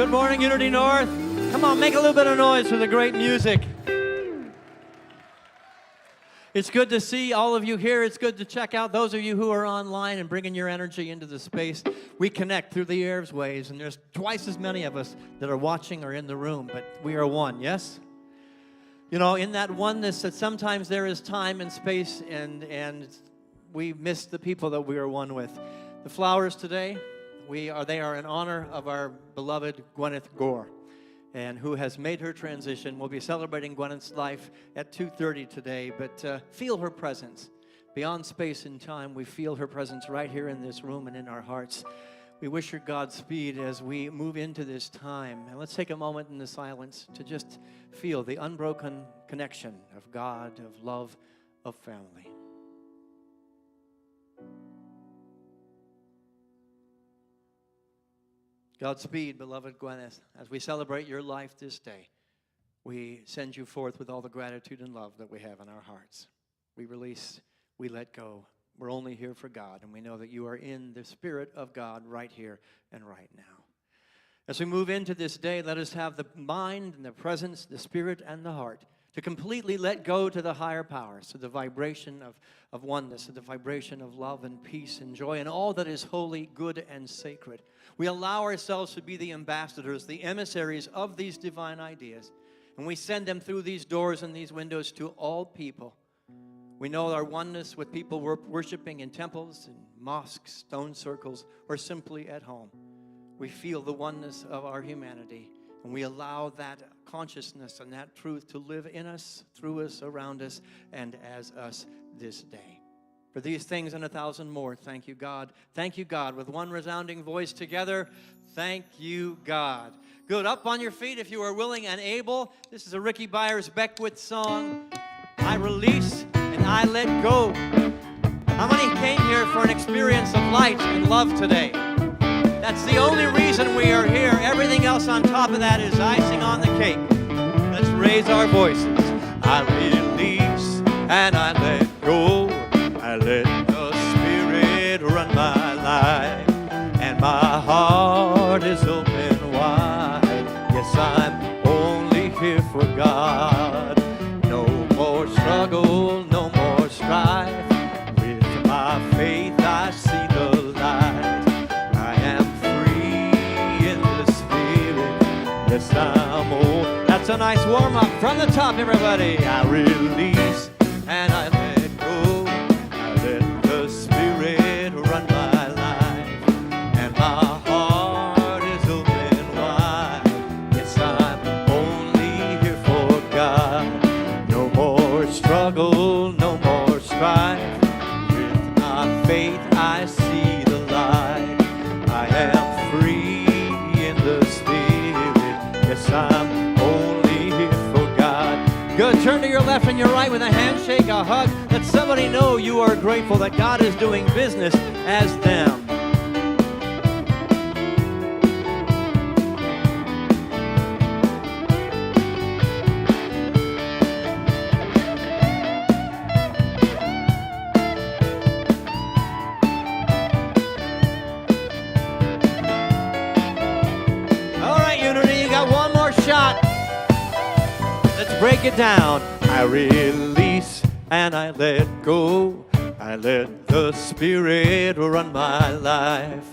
Good morning, Unity North. Come on, make a little bit of noise for the great music. It's good to see all of you here. It's good to check out those of you who are online and bringing your energy into the space. We connect through the airwaves, and there's twice as many of us that are watching or in the room, but we are one, yes? You know, in that oneness, that sometimes there is time and space, and we miss the people that we are one with. The flowers today, they are in honor of our beloved Gwyneth Gore, and who has made her transition. We'll be celebrating Gwyneth's life at 2:30 today, but feel her presence. Beyond space and time, we feel her presence right here in this room and in our hearts. We wish her Godspeed as we move into this time. And let's take a moment in the silence to just feel the unbroken connection of God, of love, of family. Godspeed, beloved Gwyneth. As we celebrate your life this day, we send you forth with all the gratitude and love that we have in our hearts. We release, we let go. We're only here for God, and we know that you are in the Spirit of God right here and right now. As we move into this day, let us have the mind and the presence, the spirit and the heart to completely let go to the higher powers, to the vibration of oneness, to the vibration of love and peace and joy and all that is holy, good, and sacred. We allow ourselves to be the ambassadors, the emissaries of these divine ideas, and we send them through these doors and these windows to all people. We know our oneness with people worshiping in temples and mosques, stone circles, or simply at home. We feel the oneness of our humanity, and we allow that consciousness and that truth to live in us, through us, around us, and as us this day. For these things and 1,000 more, thank you, God. Thank you, God. With one resounding voice together, thank you, God. Good. Up on your feet if you are willing and able. This is a Ricky Byers-Beckwith song, I Release and I Let Go. How many came here for an experience of light and love today? That's the only reason we are here. Everything else on top of that is icing on the cake. Let's raise our voices. I release and I let go. I let the Spirit run my life, and my heart is open wide. Yes, I'm only here for God. No more struggle, no more strife. With my faith I see the light. I am free in the Spirit. Yes, I'm old. That's a nice warm-up from the top, everybody. I release and I let go. I let the Spirit run my life, and my heart is open wide. Yes, I'm only here for God. No more struggle, no more strife. With my faith I see the light. I am free in the Spirit. Yes, I'm only here for God. Good. Turn to your left and your right with a handshake, a hug. Let somebody know you are grateful that God is doing business as them. All right, Unity, you got one more shot. Let's break it down. I release and I let go. I let the Spirit run my life,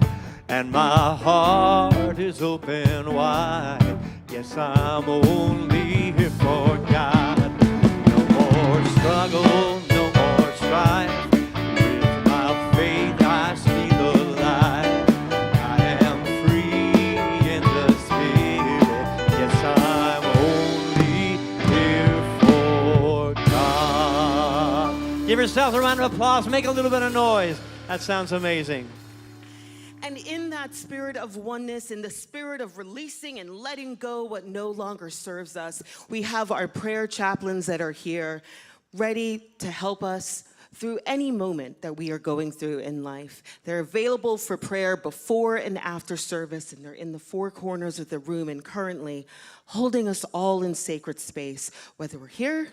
and my heart is open wide. Yes, I'm only here for God. No more struggle, no more strife. With my faith I see the light. I am free in the Spirit. Yes, I'm only here for God. Give yourself a round of applause. Make a little bit of noise. That sounds amazing. And in that spirit of oneness, in the spirit of releasing and letting go what no longer serves us, we have our prayer chaplains that are here ready to help us through any moment that we are going through in life. They're available for prayer before and after service, and they're in the four corners of the room and currently holding us all in sacred space. Whether we're here,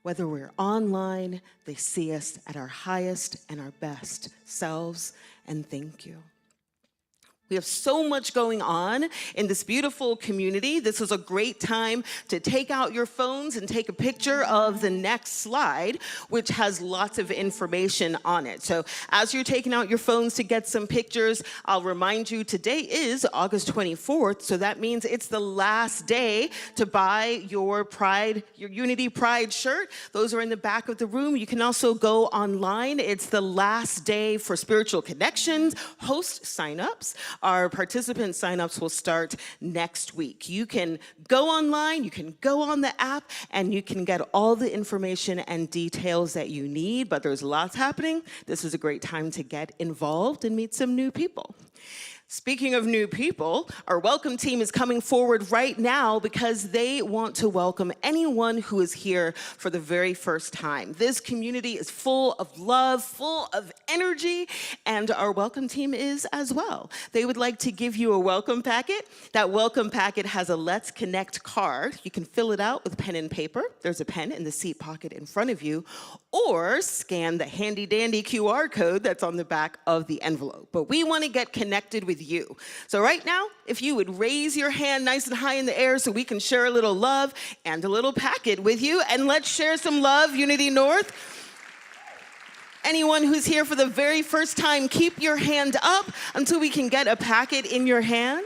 whether we're online, they see us at our highest and our best selves, and thank you. We have so much going on in this beautiful community. This is a great time to take out your phones and take a picture of the next slide, which has lots of information on it. So as you're taking out your phones to get some pictures, I'll remind you today is August 24th, so that means it's the last day to buy your Unity Pride shirt. Those are in the back of the room. You can also go online. It's the last day for spiritual connections, host signups. Our participant signups will start next week. You can go online, you can go on the app, and you can get all the information and details that you need, but there's lots happening. This is a great time to get involved and meet some new people. Speaking of new people, our welcome team is coming forward right now because they want to welcome anyone who is here for the very first time. This community is full of love, full of energy, and our welcome team is as well. They would like to give you a welcome packet. That welcome packet has a Let's Connect card. You can fill it out with pen and paper. There's a pen in the seat pocket in front of you, or scan the handy dandy QR code that's on the back of the envelope. But we want to get connected with you. So right now, if you would raise your hand nice and high in the air so we can share a little love and a little packet with you, and let's share some love, Unity North. Anyone who's here for the very first time, keep your hand up until we can get a packet in your hand.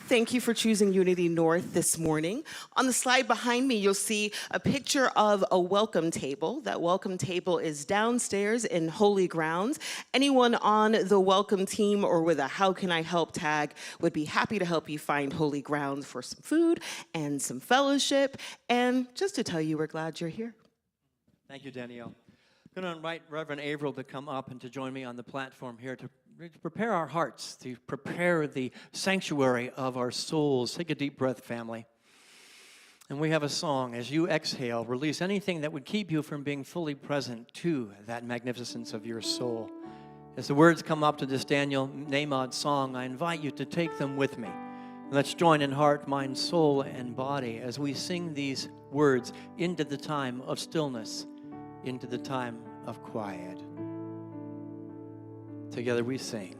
Thank you for choosing Unity North this morning. On the slide behind me, you'll see a picture of a welcome table. That welcome table is downstairs in Holy Grounds. Anyone on the welcome team or with a How Can I Help tag would be happy to help you find Holy Grounds for some food and some fellowship, and just to tell you we're glad you're here. Thank you, Danielle. I'm going to invite Reverend Averill to come up and to join me on the platform here to prepare our hearts, to prepare the sanctuary of our souls. Take a deep breath, family. And we have a song. As you exhale, release anything that would keep you from being fully present to that magnificence of your soul. As the words come up to this Daniel Namod song, I invite you to take them with me. Let's join in heart, mind, soul, and body as we sing these words into the time of stillness, into the time of quiet. Together we sing.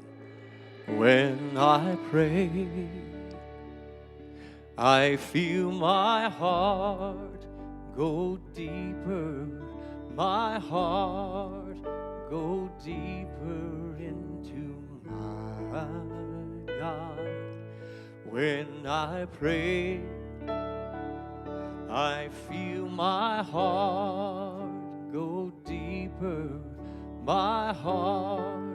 When I pray, I feel my heart go deeper, my heart go deeper into my God. When I pray, I feel my heart go deeper, my heart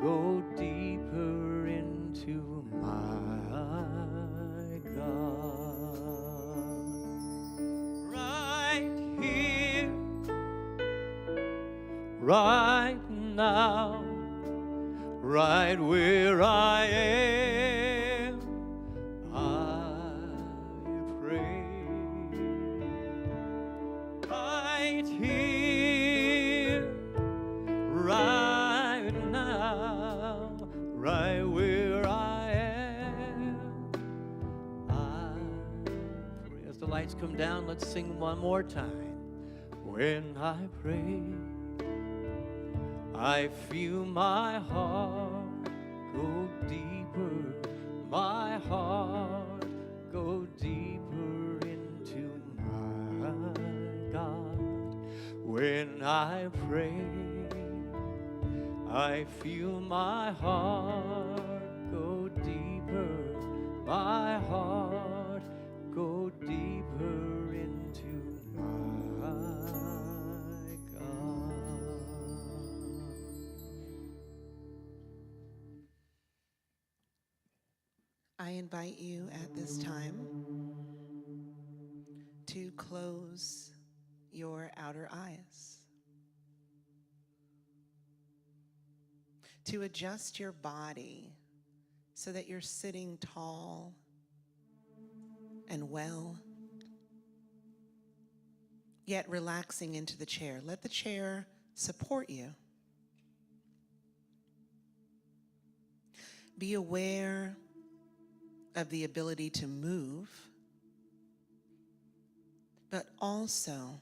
go deeper into my God. Right here, right now, right where I am, I pray. Right here, right now, right where I am, I pray. As the lights come down, let's sing one more time. When I pray, I feel my heart go deeper, my heart go deeper into my God. When I pray, I feel my heart go deeper, my heart go deeper into my God. I invite you at this time to close your outer eyes, to adjust your body so that you're sitting tall and well, yet relaxing into the chair. Let the chair support you. Be aware of the ability to move, but also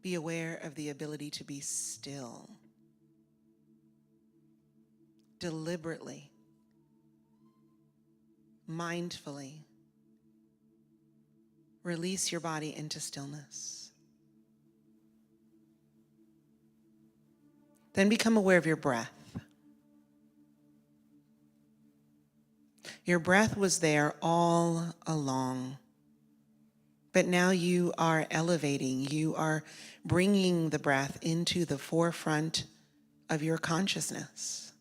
be aware of the ability to be still. Deliberately mindfully release your body into stillness. Then become aware of your breath. Your breath was there all along, but now you are elevating, you are bringing the breath into the forefront of your consciousness.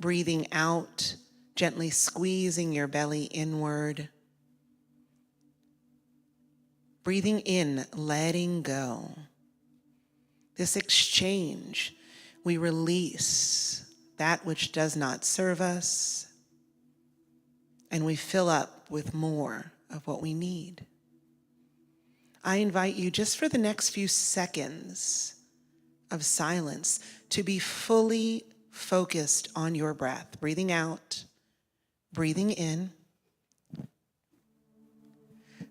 Breathing out, gently squeezing your belly inward. Breathing in, letting go. This exchange, we release that which does not serve us, and we fill up with more of what we need. I invite you, just for the next few seconds of silence, to be fully focused on your breath, breathing out, breathing in.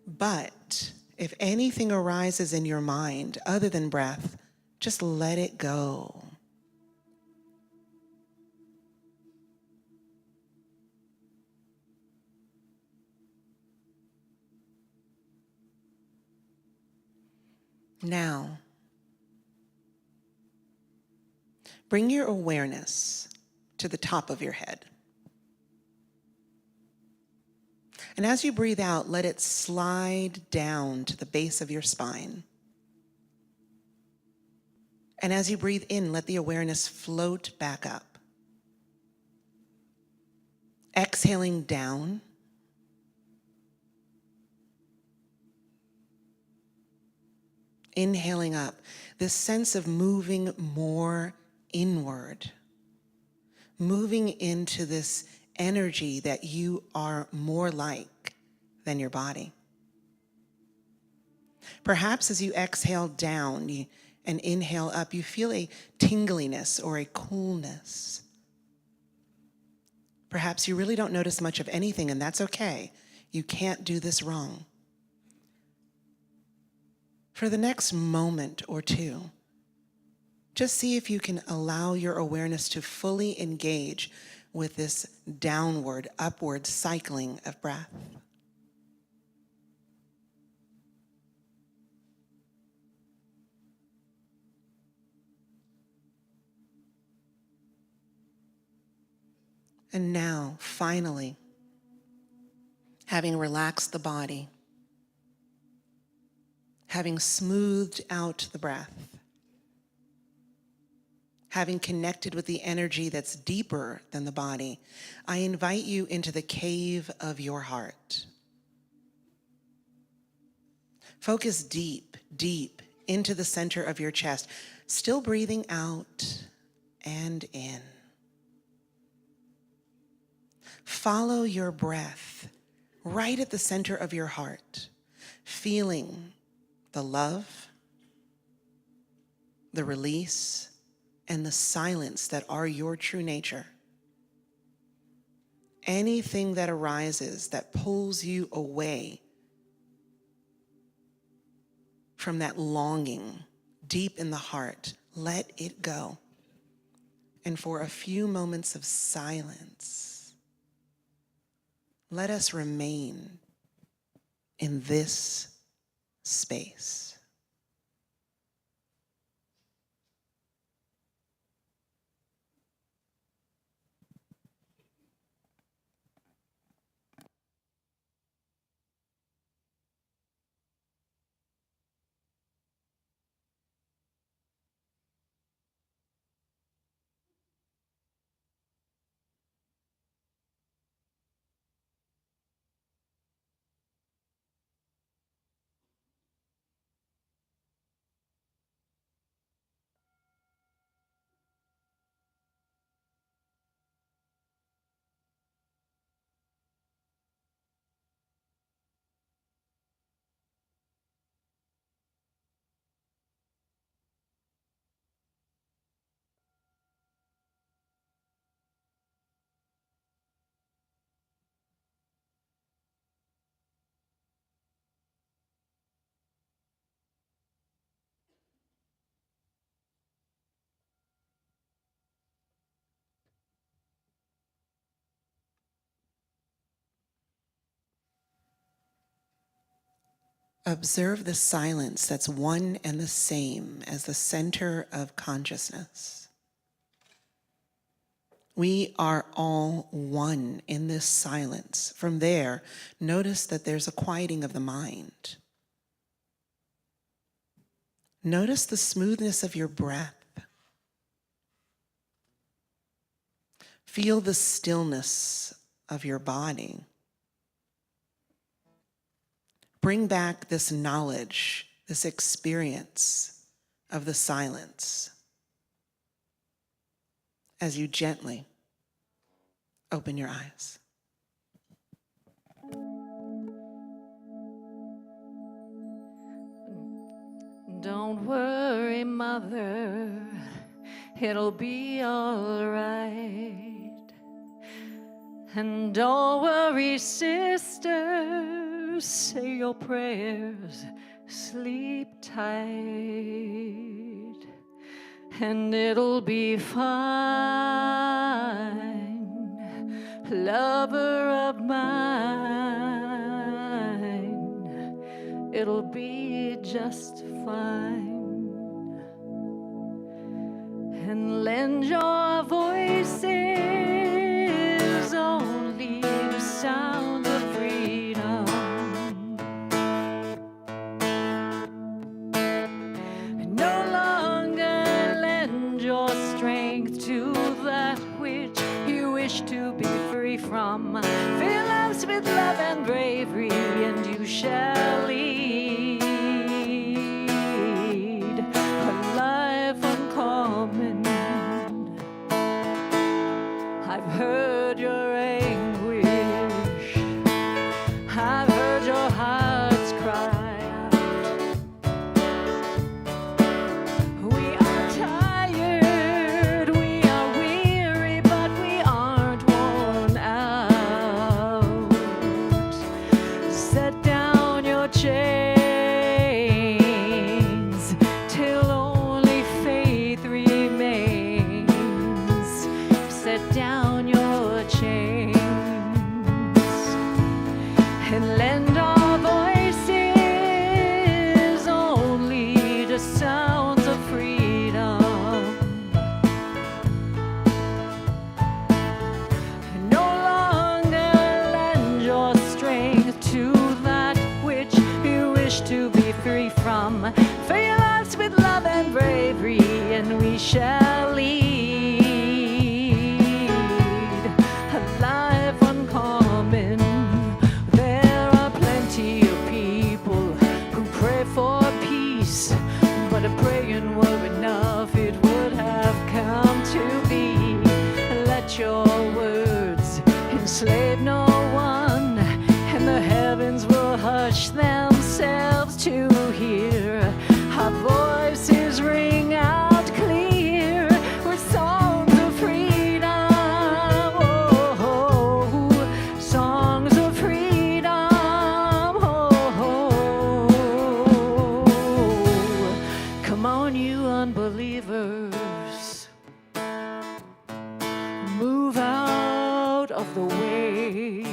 But if anything arises in your mind other than breath, just let it go. Now, bring your awareness to the top of your head. And as you breathe out, let it slide down to the base of your spine. And as you breathe in, let the awareness float back up. Exhaling down. Inhaling up. This sense of moving more inward. Moving into this energy that you are more like than your body. Perhaps as you exhale down and inhale up, you feel a tingliness or a coolness. Perhaps you really don't notice much of anything, and that's okay. You can't do this wrong. For the next moment or two, just see if you can allow your awareness to fully engage with this downward, upward cycling of breath. And now, finally, having relaxed the body, having smoothed out the breath, having connected with the energy that's deeper than the body, I invite you into the cave of your heart. Focus deep, deep into the center of your chest, still breathing out and in. Follow your breath right at the center of your heart, feeling the love, the release, and the silence that are your true nature. Anything that arises that pulls you away from that longing deep in the heart, let it go. And for a few moments of silence, let us remain in this space. Observe the silence that's one and the same as the center of consciousness. We are all one in this silence. From there, notice that there's a quieting of the mind. Notice the smoothness of your breath. Feel the stillness of your body. Bring back this knowledge, this experience of the silence as you gently open your eyes. Don't worry, mother, it'll be all right. And don't worry, sister, say your prayers, sleep tight, and it'll be fine, lover of mine, it'll be just fine. And lend your voices only to sound of freedom. No longer lend your strength to that which you wish to be free from. Fill us with love and bravery, and you shall lead a life uncommon. I've heard your anguish, I've heard your hearts cry out. We are tired, we are weary, but we aren't worn out. Set down your chains till only faith remains. Set down your chains and lend our voices only to sounds of freedom. No longer lend your strength to that which you wish to be free from. Fill us with love and bravery, and we shall lead a life uncommon. There are plenty of people who pray for peace, but if praying were enough, it would have come to be. Let your words enslave no one, and the heavens will hush themselves to hear our voices ring out clear with songs of freedom. Oh, songs of freedom. Oh, come on, you unbelievers, move out of the way.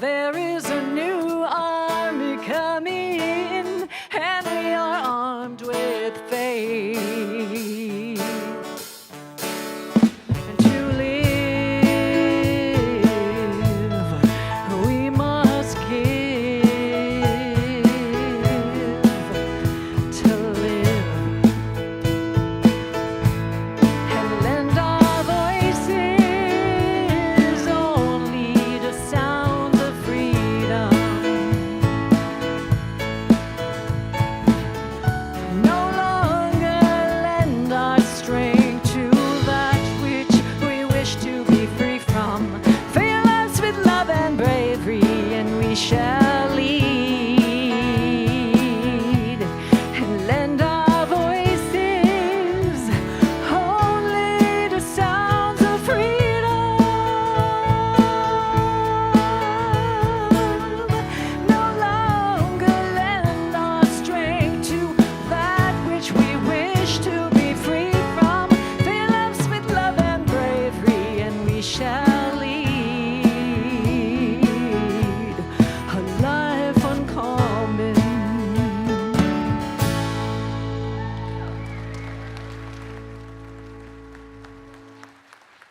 There is a new army coming, and we are armed with faith. And to live, we must give. To live and lend our voices only to sound of freedom.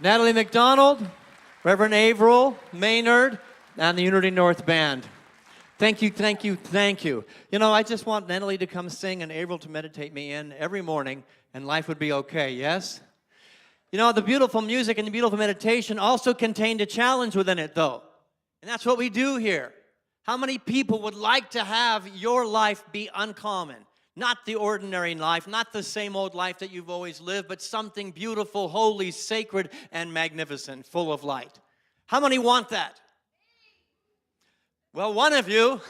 Natalie McDonald, Reverend Averill Maynard, and the Unity North Band. Thank you, thank you, thank you. You know, I just want Natalie to come sing and Averill to meditate me in every morning, and life would be okay, yes? You know, the beautiful music and the beautiful meditation also contained a challenge within it, though. And that's what we do here. How many people would like to have your life be uncommon? Not the ordinary life, not the same old life that you've always lived, but something beautiful, holy, sacred, and magnificent, full of light. How many want that? Well, one of you.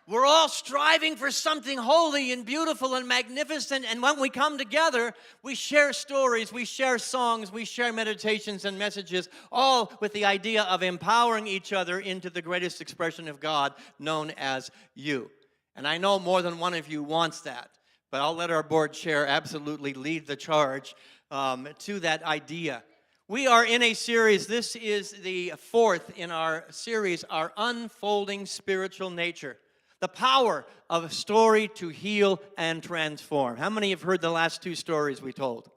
We're all striving for something holy and beautiful and magnificent, and when we come together, we share stories, we share songs, we share meditations and messages, all with the idea of empowering each other into the greatest expression of God, known as you. And I know more than one of you wants that, but I'll let our board chair absolutely lead the charge to that idea. We are in a series. This is the fourth in our series, Our Unfolding Spiritual Nature. The power of a story to heal and transform. How many have heard the last two stories we told?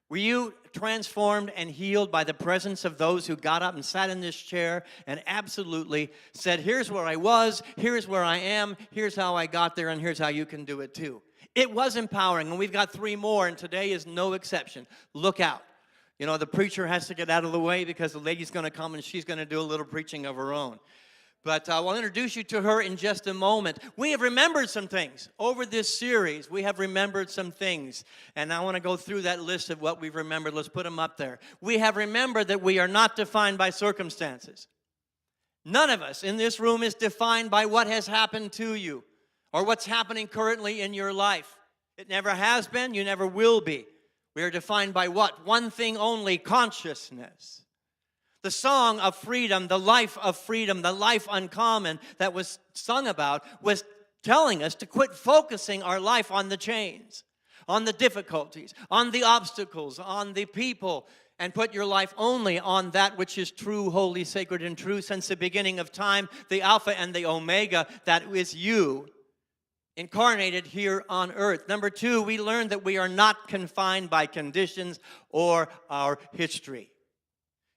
Were you transformed and healed by the presence of those who got up and sat in this chair and absolutely said, here's where I was, here's where I am, here's how I got there, and here's how you can do it too. It was empowering, and we've got 3 more, and today is no exception. Look out. You know, the preacher has to get out of the way because the lady's going to come and she's going to do a little preaching of her own. But we'll introduce you to her in just a moment. We have remembered some things. Over this series, we have remembered some things. And I want to go through that list of what we've remembered. Let's put them up there. We have remembered that we are not defined by circumstances. None of us in this room is defined by what has happened to you or what's happening currently in your life. It never has been. You never will be. We are defined by what? One thing only, consciousness. The song of freedom, the life uncommon that was sung about was telling us to quit focusing our life on the chains, on the difficulties, on the obstacles, on the people, and put your life only on that which is true, holy, sacred, and true since the beginning of time, the Alpha and the Omega, that is you, incarnated here on earth. Number 2, we learned that we are not confined by conditions or our history.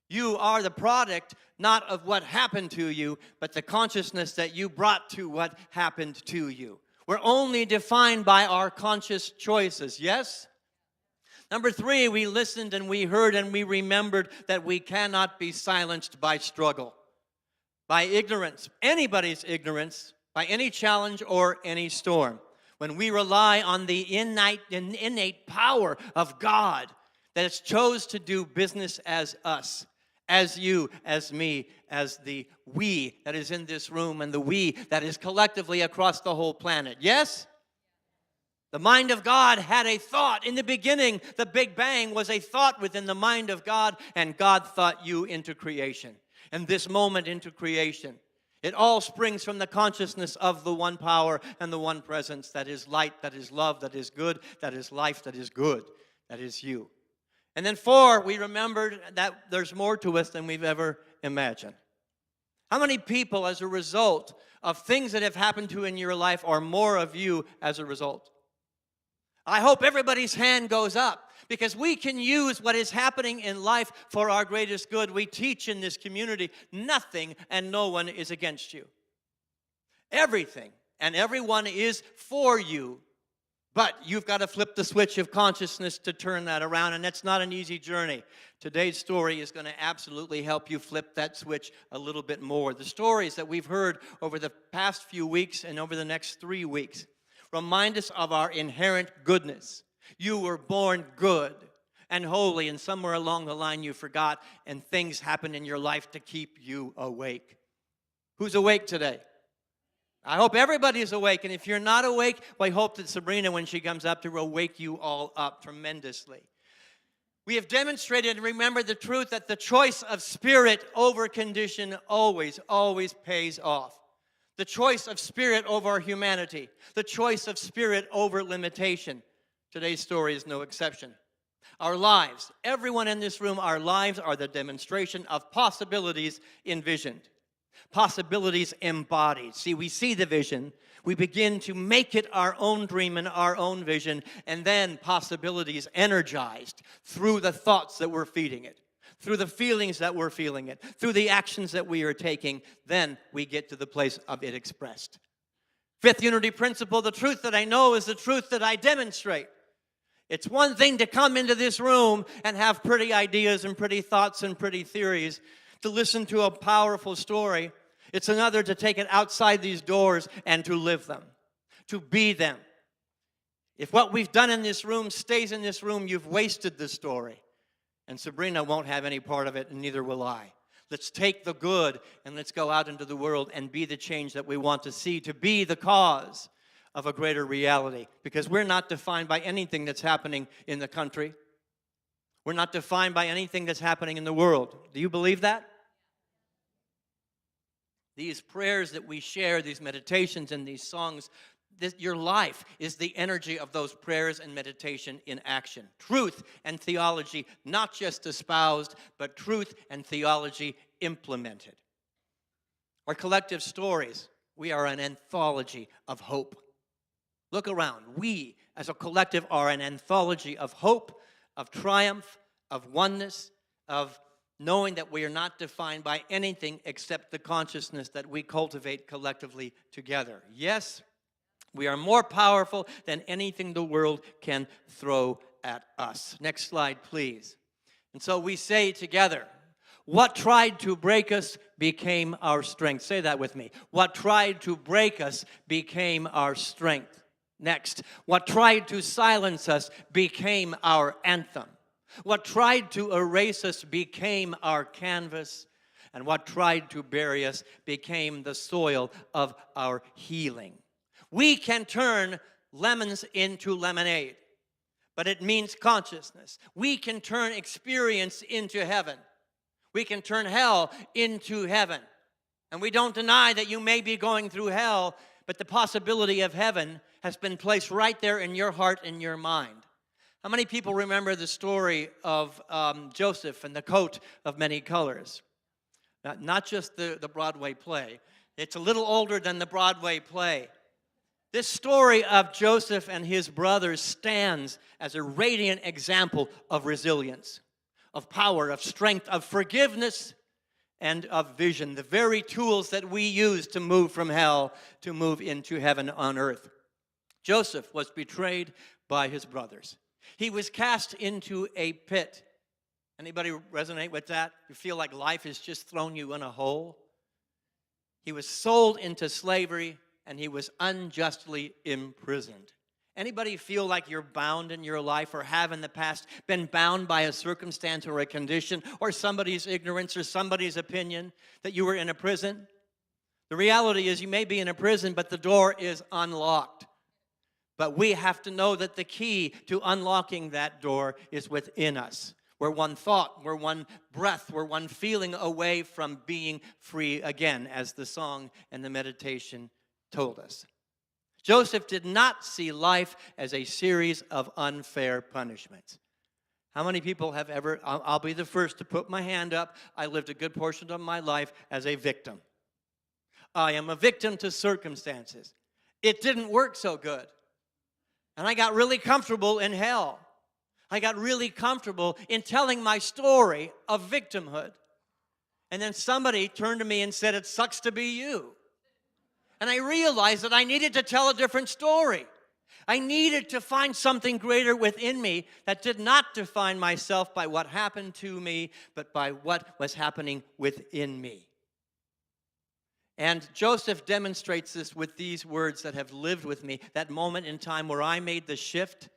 You are the product not of what happened to you, but the consciousness that you brought to what happened to you. We're only defined by our conscious choices, yes? Number 3, we listened and we heard and we remembered that we cannot be silenced by struggle, by ignorance, anybody's ignorance, by any challenge or any storm. When we rely on the innate power of God that has chose to do business as us, as you, as me, as the we that is in this room and the we that is collectively across the whole planet. Yes? The mind of God had a thought. In the beginning, the Big Bang was a thought within the mind of God, and God thought you into creation. And this moment into creation. It all springs from the consciousness of the one power and the one presence that is light, that is love, that is good, that is life, that is good, that is you. And then 4, we remembered that there's more to us than we've ever imagined. How many people, as a result of things that have happened to you in your life, are more of you as a result? I hope everybody's hand goes up because we can use what is happening in life for our greatest good. We teach in this community, nothing and no one is against you. Everything and everyone is for you. But you've got to flip the switch of consciousness to turn that around, and that's not an easy journey. Today's story is going to absolutely help you flip that switch a little bit more. The stories that we've heard over the past few weeks and over the next 3 weeks remind us of our inherent goodness. You were born good and holy, and somewhere along the line you forgot, and things happened in your life to keep you awake. Who's awake today? I hope everybody is awake, and if you're not awake, well, I hope that Sabrina, when she comes up, to will wake you all up tremendously. We have demonstrated and remembered the truth that the choice of spirit over condition always, always pays off. The choice of spirit over humanity. The choice of spirit over limitation. Today's story is no exception. Our lives, everyone in this room, our lives are the demonstration of possibilities envisioned. Possibilities embodied. See, we see the vision, We begin to make it our own dream and our own vision, and then possibilities energized through the thoughts that we're feeding it, through the feelings that we're feeling it, through the actions that we are taking. Then we get to the place of it expressed. Fifth unity principle, the truth that I know is the truth that I demonstrate. It's one thing to come into this room and have pretty ideas and pretty thoughts and pretty theories, to listen to a powerful story. It's another to take it outside these doors and to live them, to be them. If what we've done in this room stays in this room, you've wasted the story. And Sabrina won't have any part of it, and neither will I. Let's take the good and let's go out into the world and be the change that we want to see, to be the cause of a greater reality. Because we're not defined by anything that's happening in the country. We're not defined by anything that's happening in the world. Do you believe that? These prayers that we share, these meditations and these songs, your life is the energy of those prayers and meditation in action. Truth and theology, not just espoused, but truth and theology implemented. Our collective stories, we are an anthology of hope. Look around. We, as a collective, are an anthology of hope, of triumph, of oneness, of knowing that we are not defined by anything except the consciousness that we cultivate collectively together. Yes, we are more powerful than anything the world can throw at us. Next slide, please. And so we say together, what tried to break us became our strength. Say that with me. What tried to break us became our strength. Next, what tried to silence us became our anthem. What tried to erase us became our canvas, and what tried to bury us became the soil of our healing. We can turn lemons into lemonade, but it means consciousness. We can turn experience into heaven. We can turn hell into heaven. And we don't deny that you may be going through hell, but the possibility of heaven has been placed right there in your heart and your mind. How many people remember the story of Joseph and the coat of many colors? Not just the Broadway play. It's a little older than the Broadway play. This story of Joseph and his brothers stands as a radiant example of resilience, of power, of strength, of forgiveness, and of vision. The very tools that we use to move from hell to move into heaven on earth. Joseph was betrayed by his brothers. He was cast into a pit. Anybody resonate with that? You feel like life has just thrown you in a hole? He was sold into slavery, and he was unjustly imprisoned. Anybody feel like you're bound in your life, or have in the past been bound by a circumstance or a condition or somebody's ignorance or somebody's opinion that you were in a prison? The reality is you may be in a prison, but the door is unlocked. But we have to know that the key to unlocking that door is within us. We're one thought, we're one breath, we're one feeling away from being free again, as the song and the meditation told us. Joseph did not see life as a series of unfair punishments. How many people have ever, I'll be the first to put my hand up, I lived a good portion of my life as a victim. I am a victim to circumstances. It didn't work so good. And I got really comfortable in hell. I got really comfortable in telling my story of victimhood. And then somebody turned to me and said, "It sucks to be you." And I realized that I needed to tell a different story. I needed to find something greater within me that did not define myself by what happened to me, but by what was happening within me. And Joseph demonstrates this with these words that have lived with me, that moment in time where I made the shift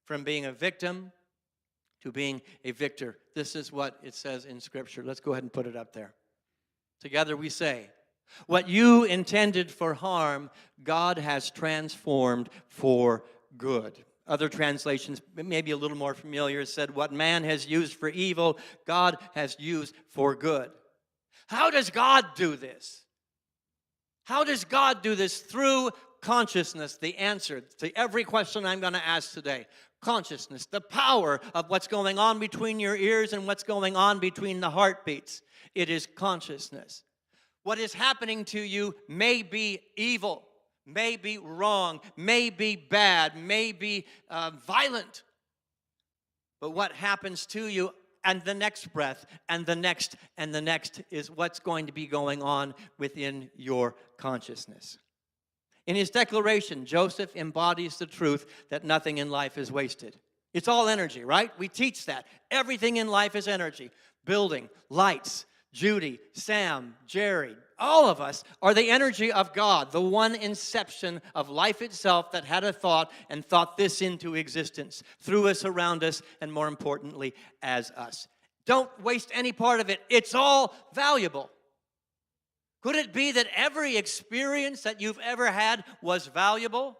from being a victim to being a victor. This is what it says in Scripture. Let's go ahead and put it up there. Together we say, what you intended for harm, God has transformed for good. Other translations, maybe a little more familiar, said, what man has used for evil, God has used for good. How does God do this? How does God do this? Through consciousness, the answer to every question I'm going to ask today. Consciousness, the power of what's going on between your ears and what's going on between the heartbeats. It is consciousness. What is happening to you may be evil, may be wrong, may be bad, may be violent. But what happens to you and the next breath and the next and the next is what's going to be going on within your consciousness. In his declaration, Joseph embodies the truth that nothing in life is wasted. It's all energy, right? We teach that. Everything in life is energy. Building, lights, Judy, Sam, Jerry, all of us are the energy of God, the one inception of life itself that had a thought and thought this into existence, through us, around us, and more importantly, as us. Don't waste any part of it. It's all valuable. Could it be that every experience that you've ever had was valuable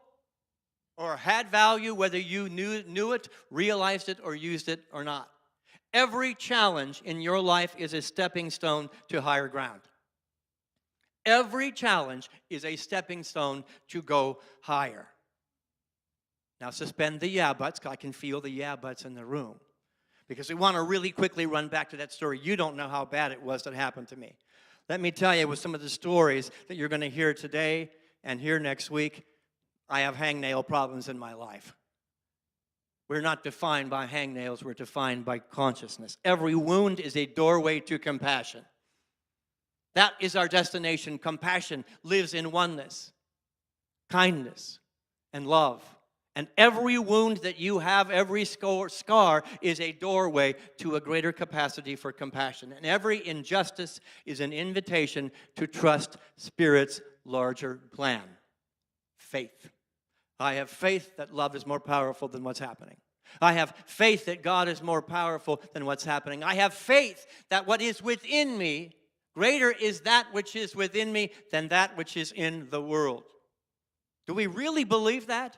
or had value, whether you knew it, realized it, or used it or not? Every challenge in your life is a stepping stone to higher ground. Every challenge is a stepping stone to go higher. Now suspend the yeah buts. I can feel the yeah buts in the room. Because we want to really quickly run back to that story. You don't know how bad it was that happened to me. Let me tell you, with some of the stories that you're going to hear today and hear next week, I have hangnail problems in my life. We're not defined by hangnails, we're defined by consciousness. Every wound is a doorway to compassion. That is our destination. Compassion lives in oneness, kindness, and love. And every wound that you have, every scar is a doorway to a greater capacity for compassion. And every injustice is an invitation to trust Spirit's larger plan. Faith. I have faith that love is more powerful than what's happening. I have faith that God is more powerful than what's happening. I have faith that what is within me, greater is that which is within me than that which is in the world. Do we really believe that?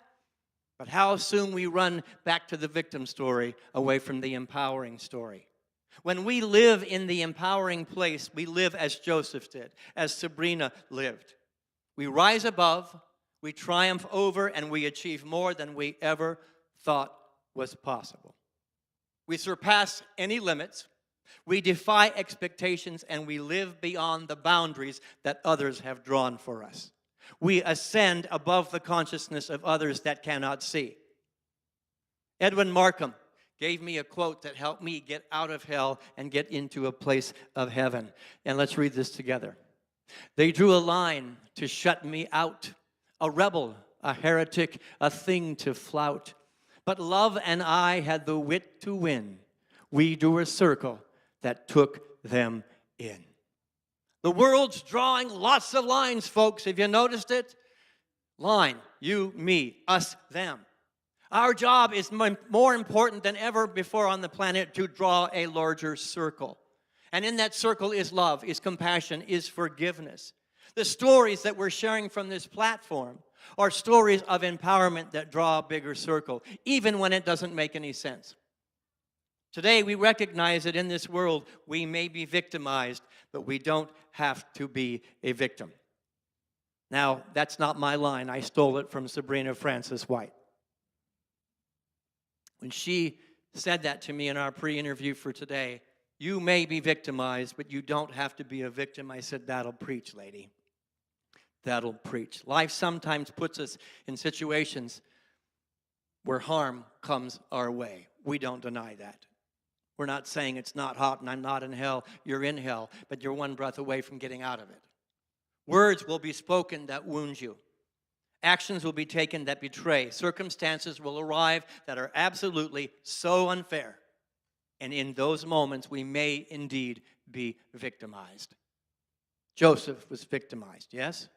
But how soon we run back to the victim story away from the empowering story. When we live in the empowering place, we live as Joseph did, as Sabrina lived. We rise above, we triumph over, and we achieve more than we ever thought was possible. We surpass any limits, we defy expectations, and we live beyond the boundaries that others have drawn for us. We ascend above the consciousness of others that cannot see. Edwin Markham gave me a quote that helped me get out of hell and get into a place of heaven. And let's read this together. They drew a line to shut me out, a rebel, a heretic, a thing to flout. But love and I had the wit to win. We drew a circle that took them in. The world's drawing lots of lines, folks. Have you noticed it? Line, you, me, us, them. Our job is more important than ever before on the planet to draw a larger circle. And in that circle is love, is compassion, is forgiveness. The stories that we're sharing from this platform are stories of empowerment that draw a bigger circle, even when it doesn't make any sense. Today, we recognize that in this world, we may be victimized, but we don't have to be a victim. Now, that's not my line. I stole it from Sabrina Francis White. When she said that to me in our pre-interview for today, you may be victimized, but you don't have to be a victim. I said, that'll preach, lady. That'll preach. Life sometimes puts us in situations where harm comes our way. We don't deny that. We're not saying it's not hot and I'm not in hell. You're in hell, but you're one breath away from getting out of it. Words will be spoken that wound you. Actions will be taken that betray. Circumstances will arrive that are absolutely so unfair. And in those moments, we may indeed be victimized. Joseph was victimized, yes?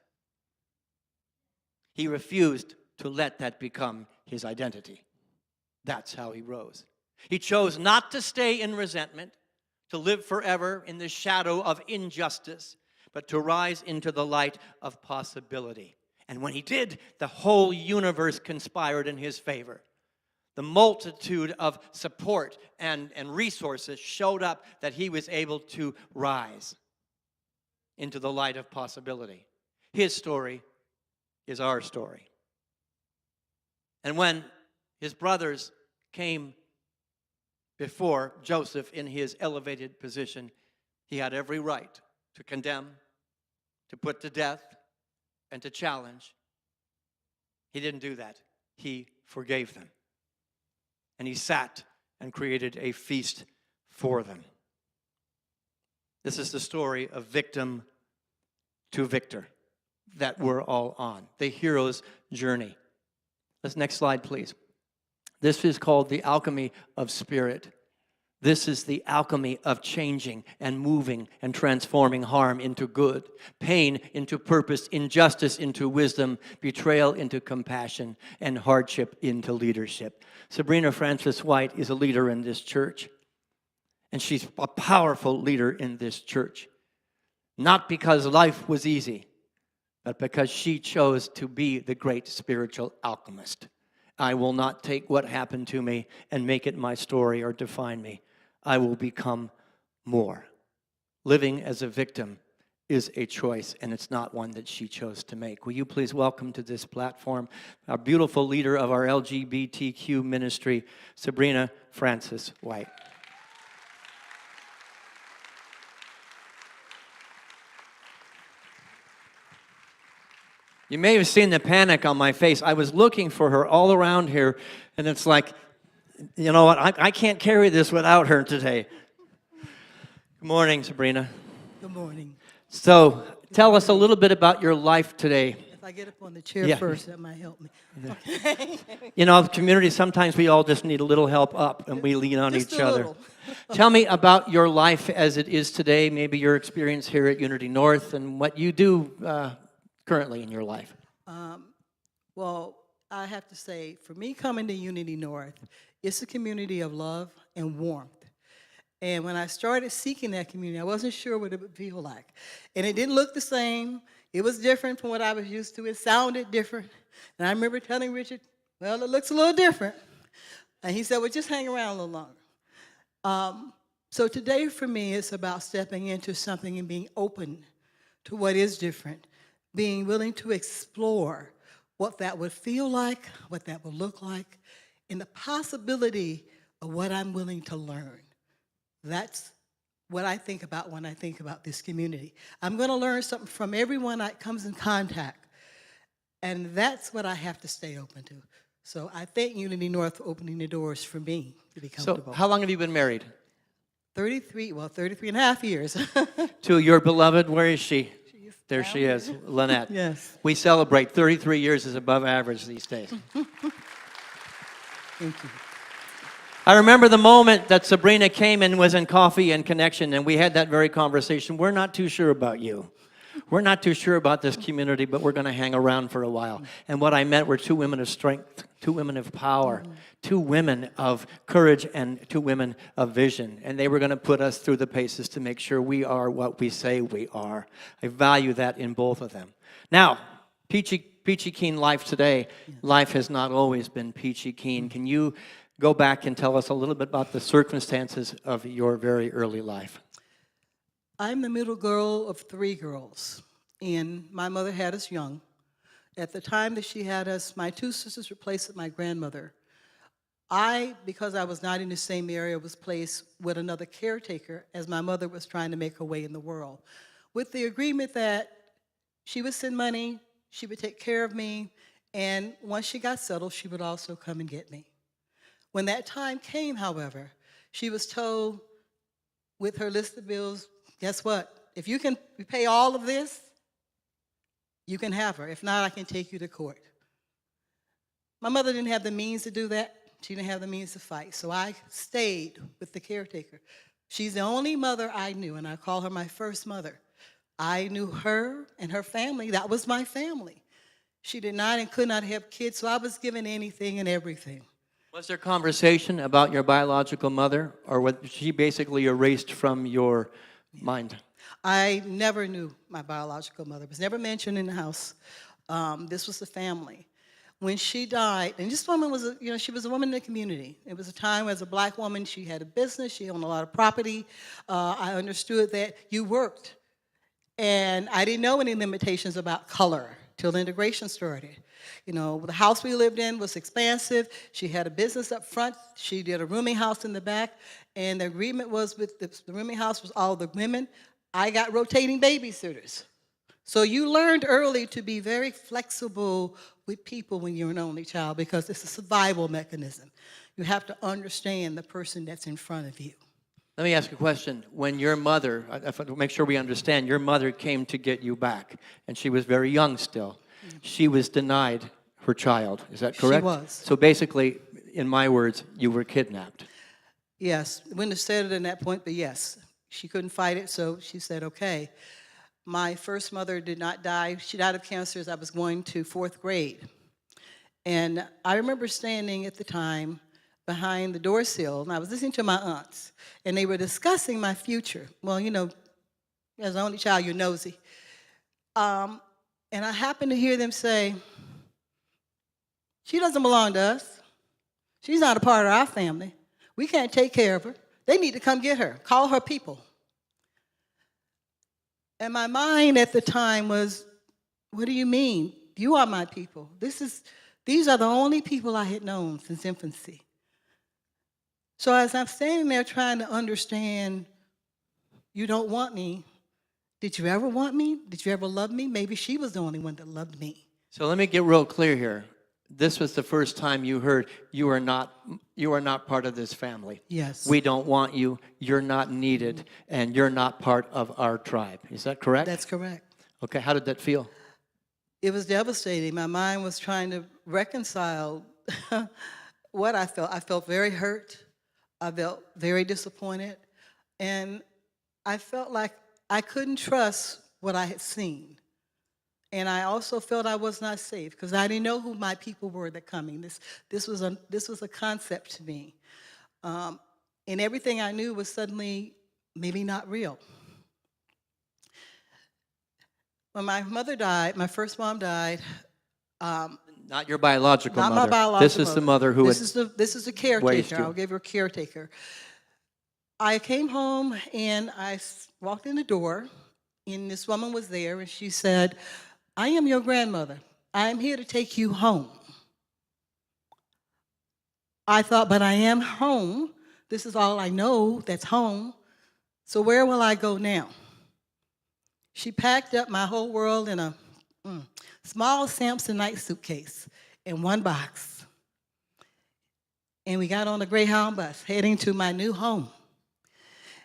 He refused to let that become his identity. That's how he rose. He chose not to stay in resentment, to live forever in the shadow of injustice, but to rise into the light of possibility. And when he did, the whole universe conspired in his favor. The multitude of support and resources showed up that he was able to rise into the light of possibility. His story is our story. And when his brothers came before Joseph in his elevated position, he had every right to condemn, to put to death, and to challenge. He didn't do that. He forgave them. And he sat and created a feast for them. This is the story of victim to victor that we're all on, the hero's journey. Let's next slide, please. This is called the alchemy of spirit. This is the alchemy of changing and moving and transforming harm into good, pain into purpose, injustice into wisdom, betrayal into compassion, and hardship into leadership. Sabrina Francis White is a leader in this church, and she's a powerful leader in this church. Not because life was easy, but because she chose to be the great spiritual alchemist. I will not take what happened to me and make it my story or define me. I will become more. Living as a victim is a choice, and it's not one that she chose to make. Will you please welcome to this platform our beautiful leader of our LGBTQ ministry, Sabrina Francis White. You may have seen the panic on my face. I was looking for her all around here, and it's like, you know what, I can't carry this without her today. Good morning, Sabrina. Good morning. So, tell us a little bit about your life today. If I get up on the chair first, that might help me. You know, the community, sometimes we all just need a little help up, and we lean on Just each a other. little. Tell me about your life as it is today, maybe your experience here at Unity North, and what you do currently in your life. Well, I have to say, for me coming to Unity North, it's a community of love and warmth. And when I started seeking that community, I wasn't sure what it would feel like. And it didn't look the same. It was different from what I was used to. It sounded different. And I remember telling Richard, well, it looks a little different. And he said, well, just hang around a little longer. So today for me, it's about stepping into something and being open to what is different, being willing to explore what that would feel like, what that would look like, and the possibility of what I'm willing to learn. That's what I think about when I think about this community. I'm going to learn something from everyone that comes in contact, and that's what I have to stay open to. So I thank Unity North for opening the doors for me to be comfortable. So, how long have you been married? 33 and a half years. To your beloved, where is she? There she is, Lynette. Yes. We celebrate 33 years is above average these days. Thank you. I remember the moment that Sabrina came and was in Coffee and Connection, and we had that very conversation. We're not too sure about you. We're not too sure about this community, but we're going to hang around for a while. And what I meant were two women of strength, two women of power, two women of courage, and two women of vision. And they were going to put us through the paces to make sure we are what we say we are. I value that in both of them. Now, peachy keen life today. Life has not always been peachy keen. Can you go back and tell us a little bit about the circumstances of your very early life? I'm the middle girl of 3 girls, and my mother had us young. At the time that she had us, my 2 sisters were placed with my grandmother. Because I was not in the same area, was placed with another caretaker as my mother was trying to make her way in the world, with the agreement that she would send money, she would take care of me, and once she got settled, she would also come and get me. When that time came, however, she was told with her list of bills, guess what? If you can pay all of this, you can have her. If not, I can take you to court. My mother didn't have the means to do that. She didn't have the means to fight. So I stayed with the caretaker. She's the only mother I knew, and I call her my first mother. I knew her and her family. That was my family. She did not and could not have kids, so I was given anything and everything. Was there conversation about your biological mother, or was she basically erased from your mind? I never knew my biological mother. It was never mentioned in the house. This was the family. When she died, and this woman was, she was a woman in the community. It was a time as a black woman, she had a business, she owned a lot of property. I understood that you worked. And I didn't know any limitations about color till integration started. The house we lived in was expansive. She had a business up front. She did a rooming house in the back. And the agreement was with the rooming house was all the women. I got rotating babysitters. So you learned early to be very flexible with people when you're an only child because it's a survival mechanism. You have to understand the person that's in front of you. Let me ask you a question. When your mother, make sure we understand, your mother came to get you back, and she was very young still. She was denied her child. Is that correct? She was. So basically, in my words, you were kidnapped. Yes, wouldn't have said it in that point, but yes. She couldn't fight it, so she said, okay. My first mother did not die. She died of cancer as I was going to 4th grade. And I remember standing at the time behind the door sill, and I was listening to my aunts, and they were discussing my future. Well, you know, as an only child, you're nosy. And I happened to hear them say, she doesn't belong to us. She's not a part of our family. We can't take care of her. They need to come get her. Call her people. And my mind at the time was, what do you mean? You are my people. These are the only people I had known since infancy. So as I'm standing there trying to understand, you don't want me. Did you ever want me? Did you ever love me? Maybe she was the only one that loved me. So let me get real clear here. This was the first time you heard you are not part of this family. Yes. We don't want you. You're not needed, and you're not part of our tribe. Is that correct? That's correct. Okay. How did that feel? It was devastating. My mind was trying to reconcile what I felt. I felt very hurt. I felt very disappointed. And I felt like I couldn't trust what I had seen. And I also felt I was not safe because I didn't know who my people were that coming. This was a concept to me. And everything I knew was suddenly maybe not real. When my mother died, my first mom died. Not your biological Not mother. my biological This is the mother who this is a raised caretaker. you. I'll give her a caretaker. I came home and I walked in the door, and this woman was there, and she said, I am your grandmother. I am here to take you home. I thought, but I am home. This is all I know that's home. So where will I go now? She packed up my whole world in a small Samsonite suitcase in one box. And we got on a Greyhound bus heading to my new home.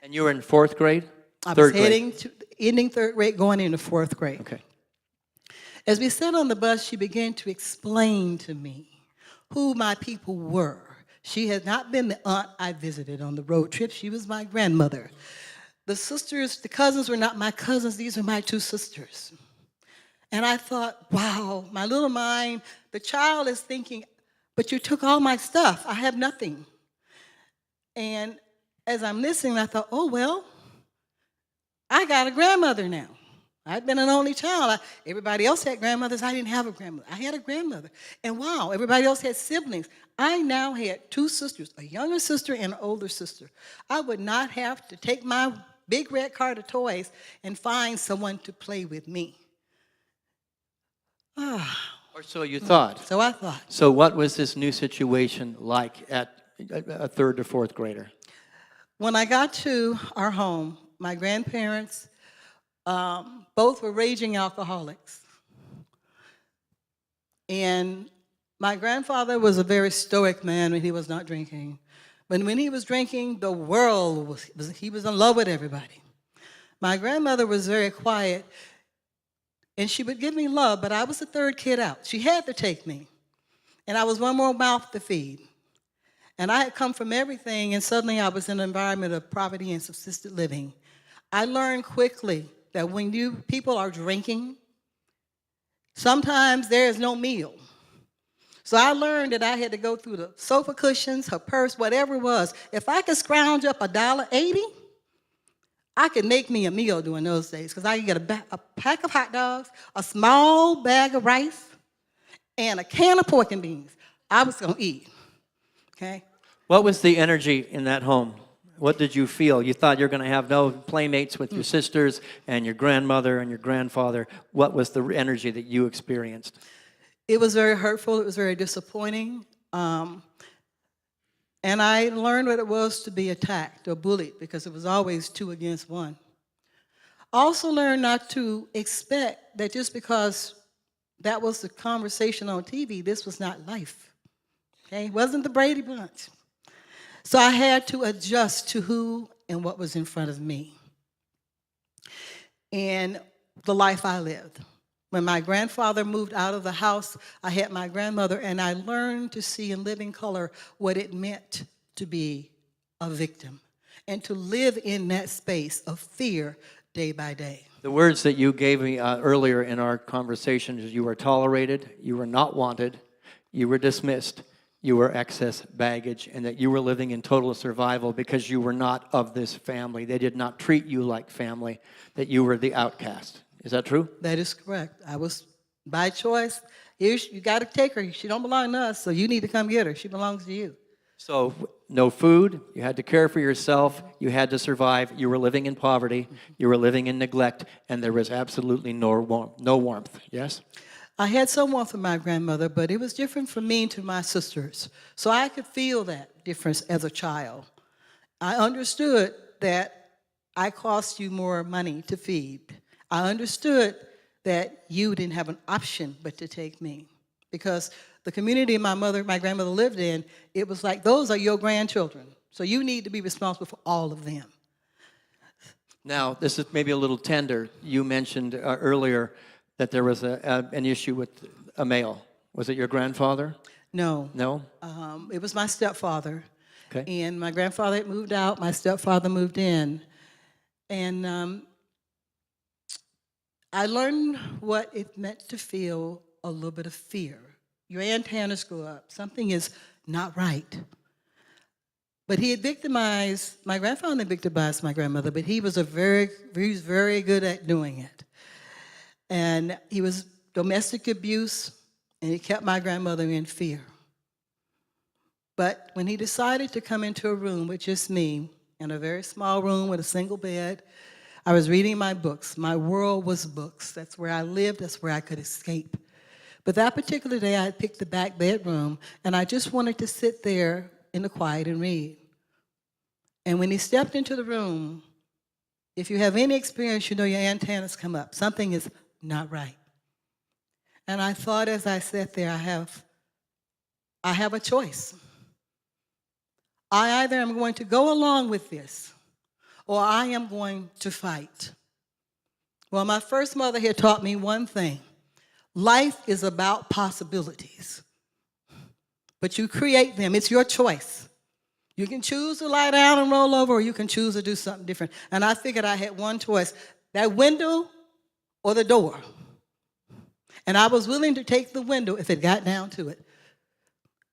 And you were in 4th grade? I Third was grade? heading to ending 3rd grade, going into 4th grade. Okay. As we sat on the bus, she began to explain to me who my people were. She had not been the aunt I visited on the road trip. She was my grandmother. The sisters, the cousins were not my cousins. These were my 2 sisters. And I thought, wow, my little mind, the child is thinking, but you took all my stuff. I have nothing. And as I'm listening, I thought, oh, well, I got a grandmother now. I'd been an only child. Everybody else had grandmothers. I didn't have a grandmother. I had a grandmother. And wow, everybody else had siblings. I now had 2 sisters, a younger sister and an older sister. I would not have to take my big red cart of toys and find someone to play with me. Or so you thought. So I thought. So what was this new situation like at a 3rd or 4th grader? When I got to our home, my grandparents both were raging alcoholics. And my grandfather was a very stoic man when he was not drinking. But when he was drinking, the world he was in love with everybody. My grandmother was very quiet, and she would give me love, but I was the 3rd kid out. She had to take me. And I was one more mouth to feed. And I had come from everything, and suddenly I was in an environment of poverty and subsistence living. I learned quickly that when people are drinking, sometimes there is no meal. So I learned that I had to go through the sofa cushions, her purse, whatever it was. If I could scrounge up $1.80, I could make me a meal during those days because I could get a pack of hot dogs, a small bag of rice, and a can of pork and beans. I was going to eat, okay? What was the energy in that home? What did you feel? You thought you were going to have no playmates with your sisters and your grandmother and your grandfather. What was the energy that you experienced? It was very hurtful. It was very disappointing. And I learned what it was to be attacked or bullied because it was always 2 against 1. I also learned not to expect that just because that was the conversation on TV. This was not life. Okay? It wasn't the Brady Bunch. So I had to adjust to who and what was in front of me and the life I lived. When my grandfather moved out of the house, I had my grandmother, and I learned to see in living color what it meant to be a victim and to live in that space of fear day by day. The words that you gave me earlier in our conversation is you were tolerated, you were not wanted, you were dismissed, you were excess baggage, and that you were living in total survival because you were not of this family. They did not treat you like family, that you were the outcast. Is that true? That is correct. I was, by choice, you got to take her. She don't belong to us, so you need to come get her. She belongs to you. So no food, you had to care for yourself, you had to survive, you were living in poverty, you were living in neglect, and there was absolutely no warmth, yes? I had some warmth from my grandmother, but it was different from me to my sisters. So I could feel that difference as a child. I understood that I cost you more money to feed. I understood that you didn't have an option but to take me, because the community my grandmother lived in, it was like, those are your grandchildren, so you need to be responsible for all of them. Now, this is maybe a little tender. You mentioned earlier that there was an issue with a male. Was it your grandfather? No. No? It was my stepfather. Okay. And my grandfather had moved out, my stepfather moved in. And I learned what it meant to feel a little bit of fear. Your antennas go up. Something is not right. But he had victimized, my grandfather victimized my grandmother, but he was very good at doing it. And he was domestic abuse, and he kept my grandmother in fear. But when he decided to come into a room with just me, in a very small room with a single bed, I was reading my books. My world was books. That's where I lived. That's where I could escape. But that particular day, I had picked the back bedroom, and I just wanted to sit there in the quiet and read. And when he stepped into the room, if you have any experience, you know your antennas come up. Something is not right. And I thought as I sat there, I have a choice. I either am going to go along with this, or I am going to fight. Well, my first mother had taught me one thing. Life is about possibilities, but you create them. It's your choice. You can choose to lie down and roll over, or you can choose to do something different. And I figured I had one choice, that window or the door. And I was willing to take the window if it got down to it.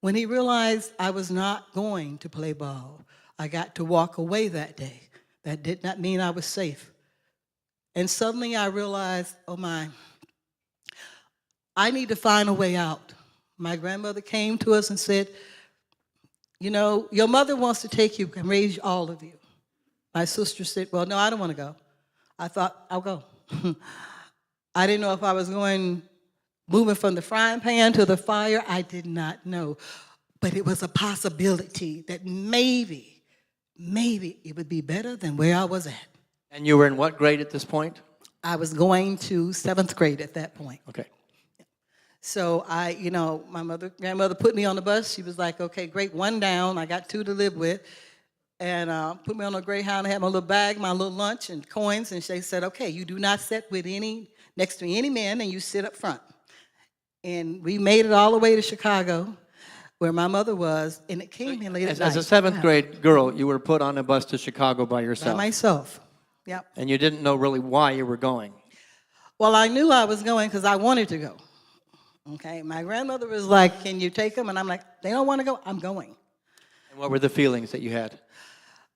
When he realized I was not going to play ball, I got to walk away that day. That did not mean I was safe. And suddenly I realized, oh my, I need to find a way out. My grandmother came to us and said, you know, your mother wants to take you and raise all of you. My sister said, well, no, I don't want to go. I thought, I'll go. I didn't know if I was moving from the frying pan to the fire. I did not know. But it was a possibility that maybe it would be better than where I was at. And you were in what grade at this point? I was going to 7th grade at that point. Okay. So my grandmother put me on the bus. She was like, okay, great, 1 down. I got 2 to live with. And put me on a Greyhound. I had my little bag, my little lunch and coins. And she said, okay, you do not sit next to any man, and you sit up front. And we made it all the way to Chicago, where my mother was, and it came in late at night. As a 7th grade girl, you were put on a bus to Chicago by yourself. By myself, yep. And you didn't know really why you were going. Well, I knew I was going because I wanted to go. Okay, my grandmother was like, can you take them? And I'm like, they don't want to go, I'm going. And what were the feelings that you had?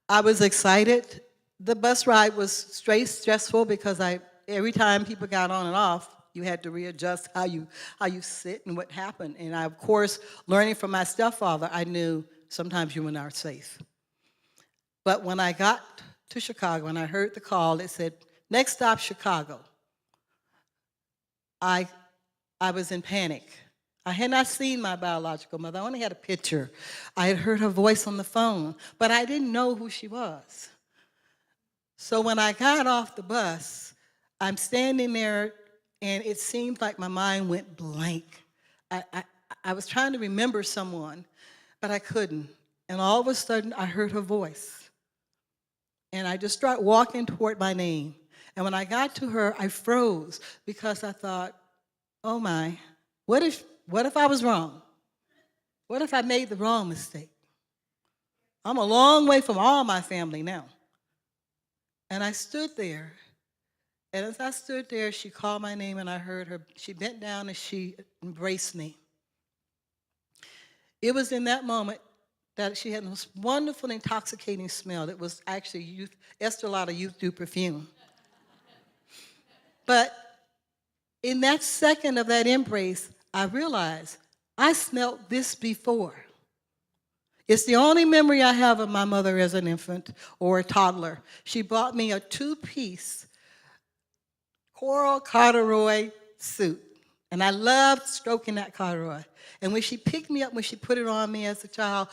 I was excited. The bus ride was straight stressful because every time people got on and off, you had to readjust how you sit and what happened. And I, of course, learning from my stepfather, I knew sometimes you were not safe. But when I got to Chicago and I heard the call, it said, next stop, Chicago. I was in panic. I had not seen my biological mother. I only had a picture. I had heard her voice on the phone, but I didn't know who she was. So when I got off the bus, I'm standing there and it seemed like my mind went blank. I was trying to remember someone, but I couldn't. And all of a sudden, I heard her voice. And I just started walking toward my name. And when I got to her, I froze because I thought, oh my, what if I was wrong? What if I made the wrong mistake? I'm a long way from all my family now. And I stood there. And as I stood there, she called my name and I heard her. She bent down and she embraced me. It was in that moment that she had this wonderful, intoxicating smell. It was actually Estée Lauder Youth Dew perfume. But in that second of that embrace, I realized I smelled this before. It's the only memory I have of my mother as an infant or a toddler. She bought me a 2-piece coral corduroy suit, and I loved stroking that corduroy. And when she picked me up, when she put it on me as a child,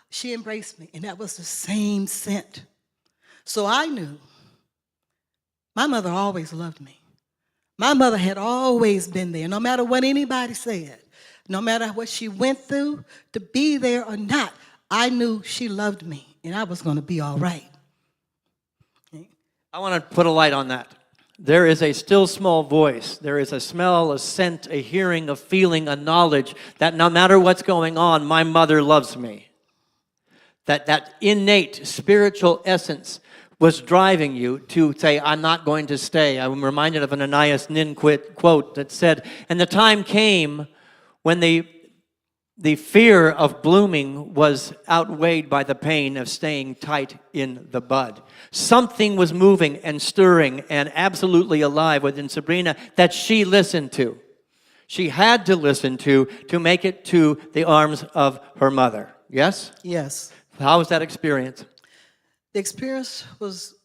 she embraced me, and that was the same scent. So I knew my mother always loved me. My mother had always been there, no matter what anybody said, no matter what she went through, to be there or not, I knew she loved me, and I was going to be all right. I want to put a light on that. There is a still small voice. There is a smell, a scent, a hearing, a feeling, a knowledge that no matter what's going on, my mother loves me. That innate spiritual essence was driving you to say, I'm not going to stay. I'm reminded of an Ananias Nin quote that said, and the time came when the fear of blooming was outweighed by the pain of staying tight in the bud. Something was moving and stirring and absolutely alive within Sabrina that she listened to. She had to listen to make it to the arms of her mother. Yes? Yes. How was that experience? The experience was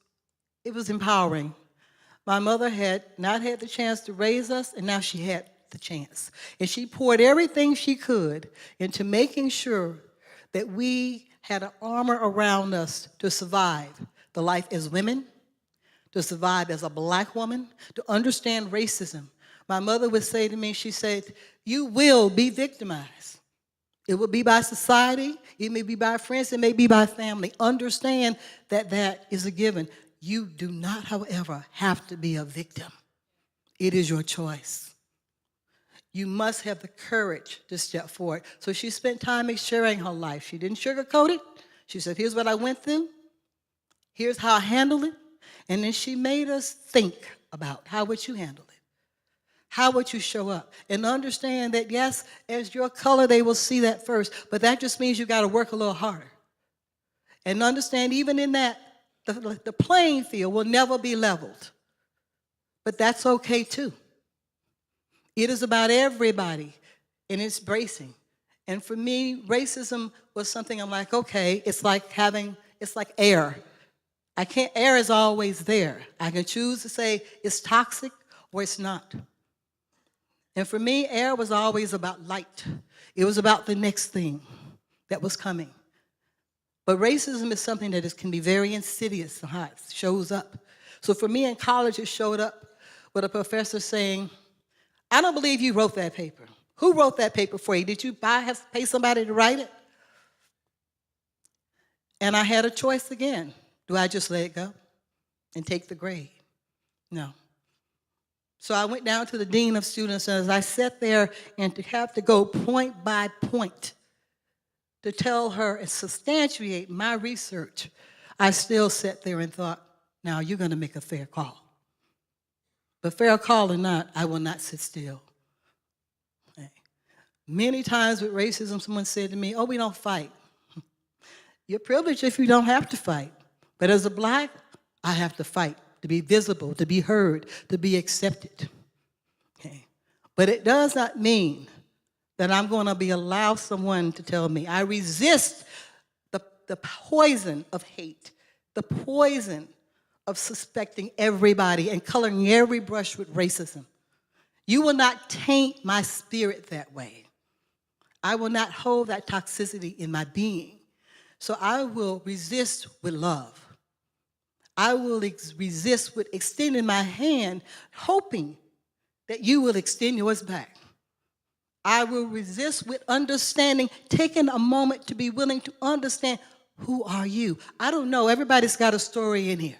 empowering. My mother had not had the chance to raise us, and now she had the chance. And she poured everything she could into making sure that we had an armor around us to survive the life as women, to survive as a black woman, to understand racism. My mother would say to me, she said, you will be victimized. It will be by society, it may be by friends, it may be by family. Understand that that is a given. You do not, however, have to be a victim. It is your choice. You must have the courage to step forward. So she spent time sharing her life. She didn't sugarcoat it. She said, here's what I went through. Here's how I handled it. And then she made us think about how would you handle it? How would you show up? And understand that, yes, as your color, they will see that first. But that just means you got to work a little harder. And understand, even in that, the playing field will never be leveled. But that's okay, too. It is about everybody, and it's bracing. And for me, racism was something I'm like, okay, it's like air. Air is always there. I can choose to say it's toxic or it's not. And for me, air was always about light. It was about the next thing that was coming. But racism is something that can be very insidious and how it shows up. So for me in college, it showed up with a professor saying, I don't believe you wrote that paper. Who wrote that paper for you? Did you have to pay somebody to write it? And I had a choice again. Do I just let it go and take the grade? No. So I went down to the dean of students, and as I sat there and to have to go point by point to tell her and substantiate my research, I still sat there and thought, now you're going to make a fair call. But fair call or not, I will not sit still. Okay. Many times with racism, someone said to me, oh, we don't fight. You're privileged if you don't have to fight. But as a black, I have to fight to be visible, to be heard, to be accepted. Okay. But it does not mean that I'm going to allow someone to tell me. I resist the poison of hate, the poison of suspecting everybody and coloring every brush with racism. You will not taint my spirit that way. I will not hold that toxicity in my being. So I will resist with love. I will resist with extending my hand, hoping that you will extend yours back. I will resist with understanding, taking a moment to be willing to understand, who are you? I don't know. Everybody's got a story in here.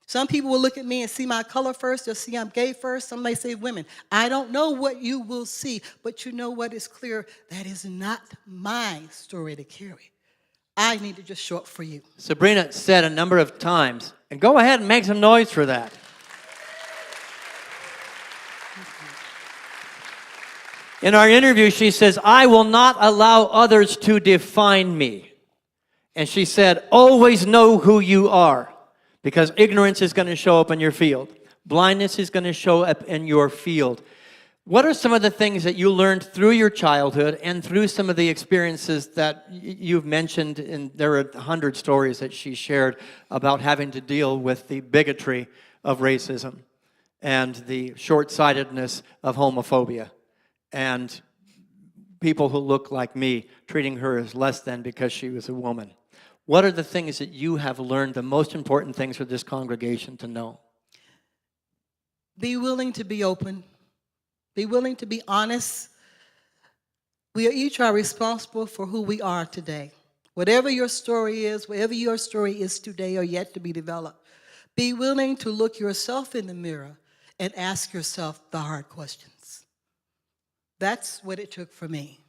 Some people will look at me and see my color first. They'll see I'm gay first. Some may say women. I don't know what you will see, but you know what is clear? That is not my story to carry. I need to just show up for you. Sabrina said a number of times, and go ahead and make some noise for that. In our interview, she says, I will not allow others to define me. And she said, always know who you are, because ignorance is going to show up in your field. Blindness is going to show up in your field. What are some of the things that you learned through your childhood and through some of the experiences that you've mentioned? And there are 100 stories that she shared about having to deal with the bigotry of racism and the short-sightedness of homophobia and people who look like me treating her as less than because she was a woman. What are the things that you have learned, the most important things for this congregation to know? Be willing to be open. Be willing to be honest. We each are responsible for who we are today. Whatever your story is, whatever your story is today or yet to be developed, be willing to look yourself in the mirror and ask yourself the hard questions. That's what it took for me.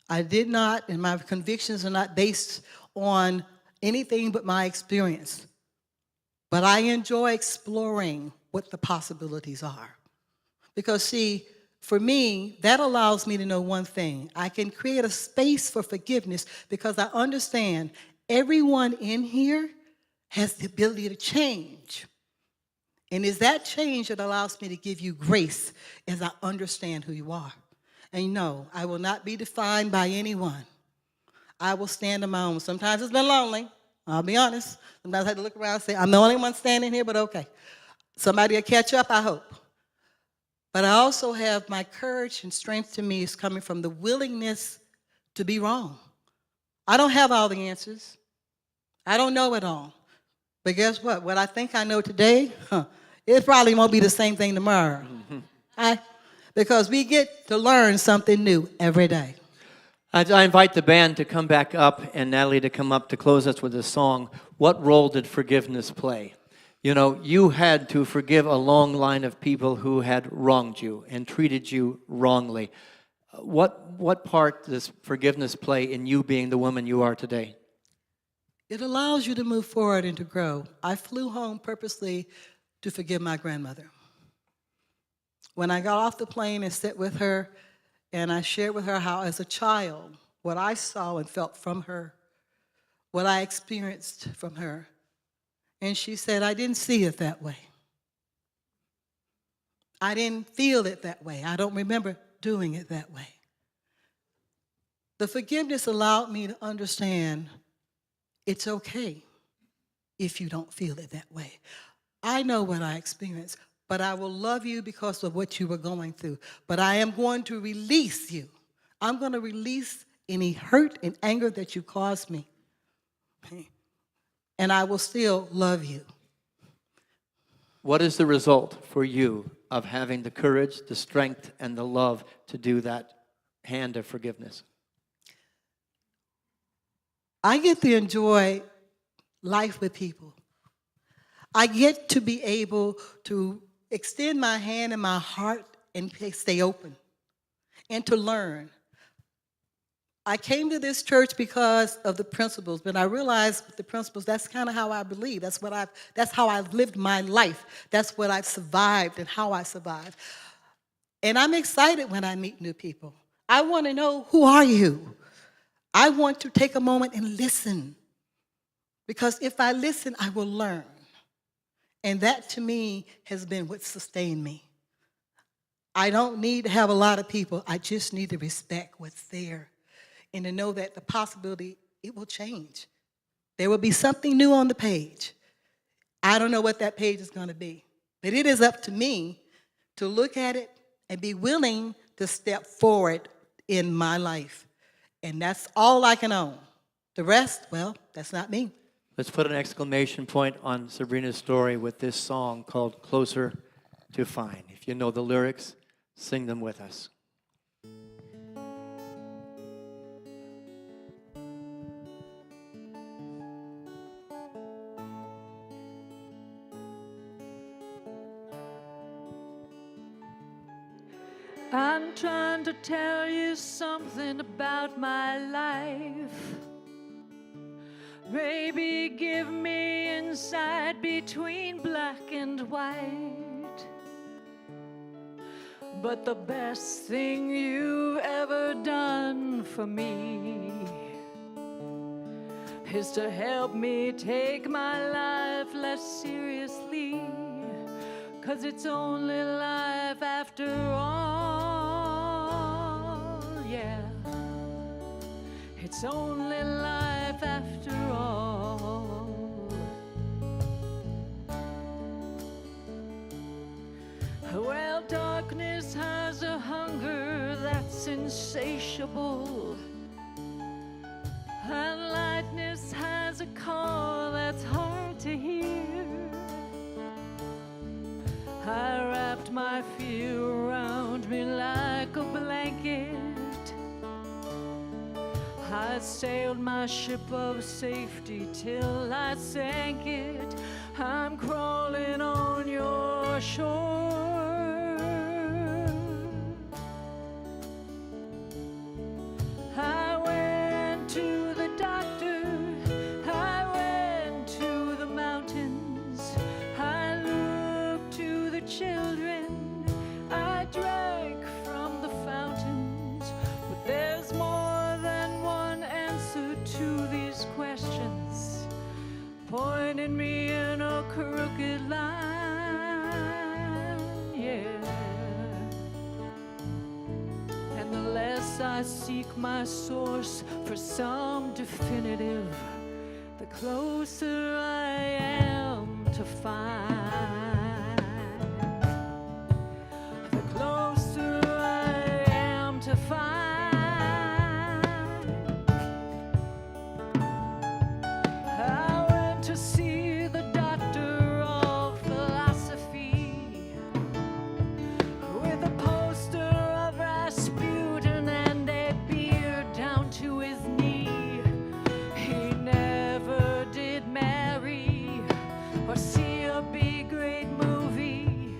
I did not, and my convictions are not based on anything but my experience. But I enjoy exploring what the possibilities are. Because, see, for me, that allows me to know one thing. I can create a space for forgiveness because I understand everyone in here has the ability to change. And it's that change that allows me to give you grace as I understand who you are. And no, I will not be defined by anyone. I will stand on my own. Sometimes it's been lonely. I'll be honest. Sometimes I had to look around and say, I'm the only one standing here, but okay. Somebody will catch up, I hope. But I also have my courage and strength to me is coming from the willingness to be wrong. I don't have all the answers. I don't know it all. But guess what? What I think I know today, it probably won't be the same thing tomorrow. Because we get to learn something new every day. I invite the band to come back up and Natalie to come up to close us with a song. What role did forgiveness play? You know, you had to forgive a long line of people who had wronged you and treated you wrongly. What part does forgiveness play in you being the woman you are today? It allows you to move forward and to grow. I flew home purposely to forgive my grandmother. When I got off the plane and sat with her, and I shared with her how, as a child, what I saw and felt from her, what I experienced from her. And she said, I didn't see it that way. I didn't feel it that way. I don't remember doing it that way. The forgiveness allowed me to understand it's okay if you don't feel it that way. I know what I experienced, but I will love you because of what you were going through. But I am going to release you. I'm going to release any hurt and anger that you caused me. And I will still love you. What is the result for you of having the courage, the strength, and the love to do that hand of forgiveness? I get to enjoy life with people. I get to be able to extend my hand and my heart and stay open and to learn. I came to this church because of the principles, but I realized with the principles, that's kind of how I believe. That's how I've lived my life. That's what I've survived and how I survived. And I'm excited when I meet new people. I want to know, who are you? I want to take a moment and listen. Because if I listen, I will learn. And that, to me, has been what sustained me. I don't need to have a lot of people. I just need to respect what's there and to know that the possibility, it will change. There will be something new on the page. I don't know what that page is going to be, but it is up to me to look at it and be willing to step forward in my life. And that's all I can own. The rest, well, that's not me. Let's put an exclamation point on Sabrina's story with this song called Closer to find. If you know the lyrics, sing them with us. I'm trying to tell you something about my life. Maybe give me insight between black and white. But the best thing you've ever done for me is to help me take my life less seriously. 'Cause it's only life after all, yeah. It's only life after all. Well, darkness has a hunger that's insatiable, and lightness has a call that's hard to hear. I wrapped my fear around me like a blanket. I sailed my ship of safety till I sank it. I'm crawling on your shore. I went to the doctor, I went to the mountains, I looked to the children, I drank from the fountains, but there's more than one answer to these questions, pointing me in a crooked line, yeah. And the less I seek my source for some definitive, the closer I am to find. The closer I am to find. I went to see the doctor of philosophy with a poster of Rasputin and a beard down to his knee. He never did marry or see a big great movie.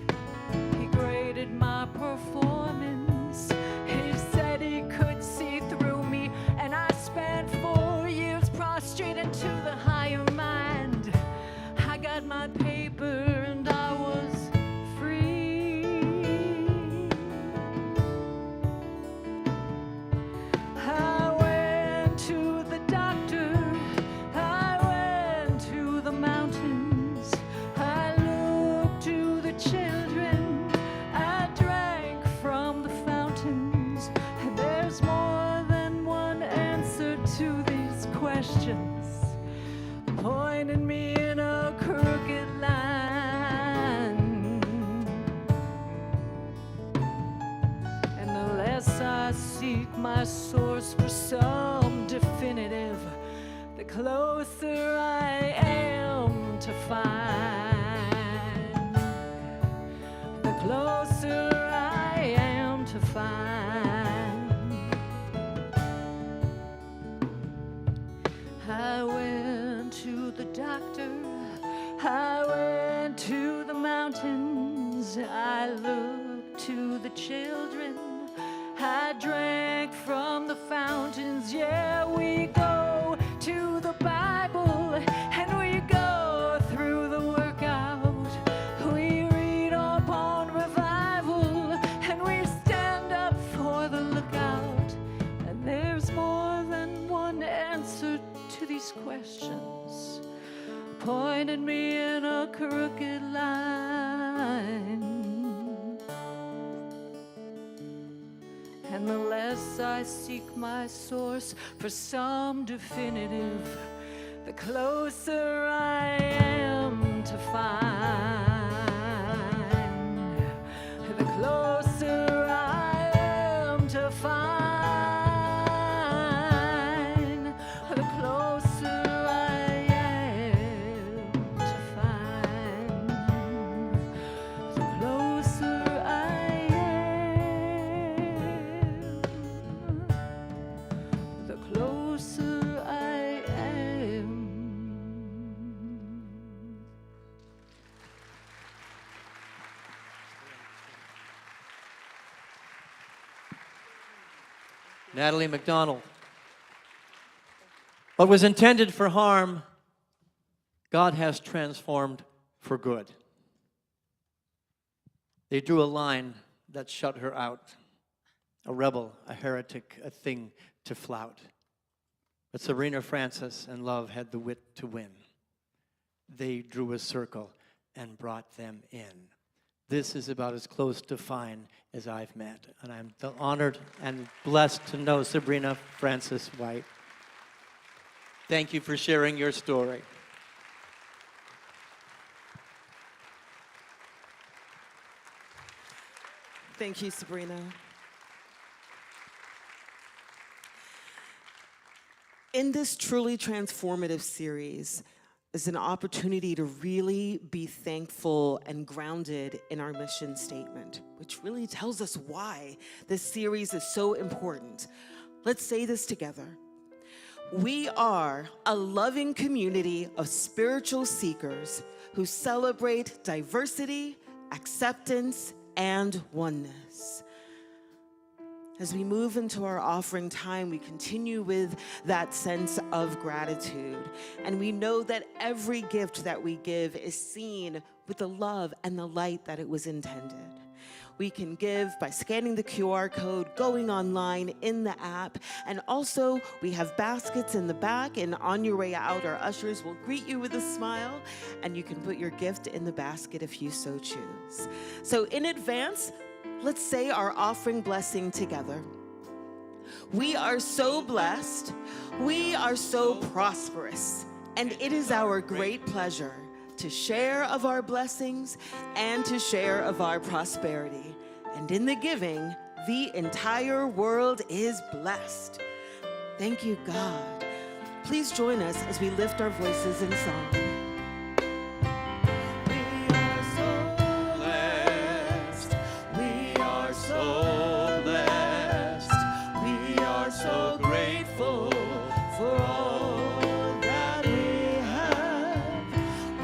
He graded my performance. He said he could see through me, and I spent 4 years prostrated to the higher mind. I got my paper and I was free. I went to the doctor, I went to the mountains, I looked to the children, I drank from the fountains. There's more than one answer to these questions, pointing me in a crooked line. And the less I seek my source for some definitive, the closer I am to find. The closer I am to find. I went to the doctor, I went to the mountains, I looked to the children, I drank from the fountains. Yeah, we go to the Bible and we go through the workout. We read up on revival and we stand up for the lookout. And there's more than one answer to these questions, pointed me in a crooked line. And the less I seek my source for some definitive, the closer I am to find. The closer I am to find. The closer I am to find. The closer Natalie McDonald. What was intended for harm, God has transformed for good. They drew a line that shut her out. A rebel, a heretic, a thing to flout. But Sabrina Francis and Love had the wit to win. They drew a circle and brought them in. This is about as close to fine as I've met. And I'm honored and blessed to know Sabrina Francis White. Thank you for sharing your story. Thank you, Sabrina. In this truly transformative series is an opportunity to really be thankful and grounded in our mission statement, which really tells us why this series is so important. Let's say this together. We are a loving community of spiritual seekers who celebrate diversity, acceptance, and oneness. As we move into our offering time, we continue with that sense of gratitude. And we know that every gift that we give is seen with the love and the light that it was intended. We can give by scanning the QR code, going online in the app, and also we have baskets in the back, and on your way out, our ushers will greet you with a smile, and you can put your gift in the basket if you so choose. So in advance, let's say our offering blessing together. We are so blessed, we are so prosperous, and it is our great pleasure to share of our blessings and to share of our prosperity. And in the giving, the entire world is blessed. Thank you, God. Please join us as we lift our voices in song. We are so blessed. We are so blessed. We are so grateful for all that we have.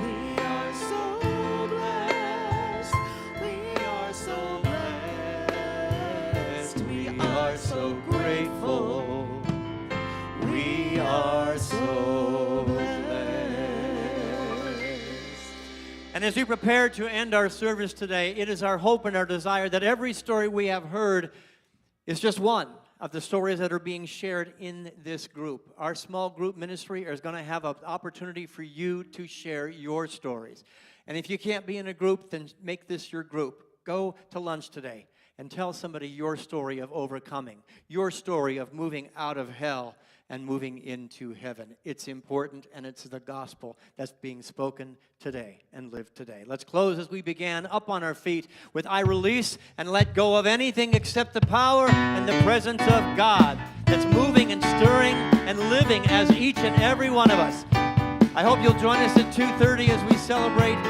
We are so blessed. We are so blessed. We are so grateful. We are so blessed. And as we prepare to end our service today, it is our hope and our desire that every story we have heard is just one of the stories that are being shared in this group. Our small group ministry is going to have an opportunity for you to share your stories. And if you can't be in a group, then make this your group. Go to lunch today and tell somebody your story of overcoming, your story of moving out of hell and moving into heaven. It's important, and it's the gospel that's being spoken today and lived today. Let's close as we began, up on our feet with I release and let go of anything except the power and the presence of God that's moving and stirring and living as each and every one of us. I hope you'll join us at 2:30 as we celebrate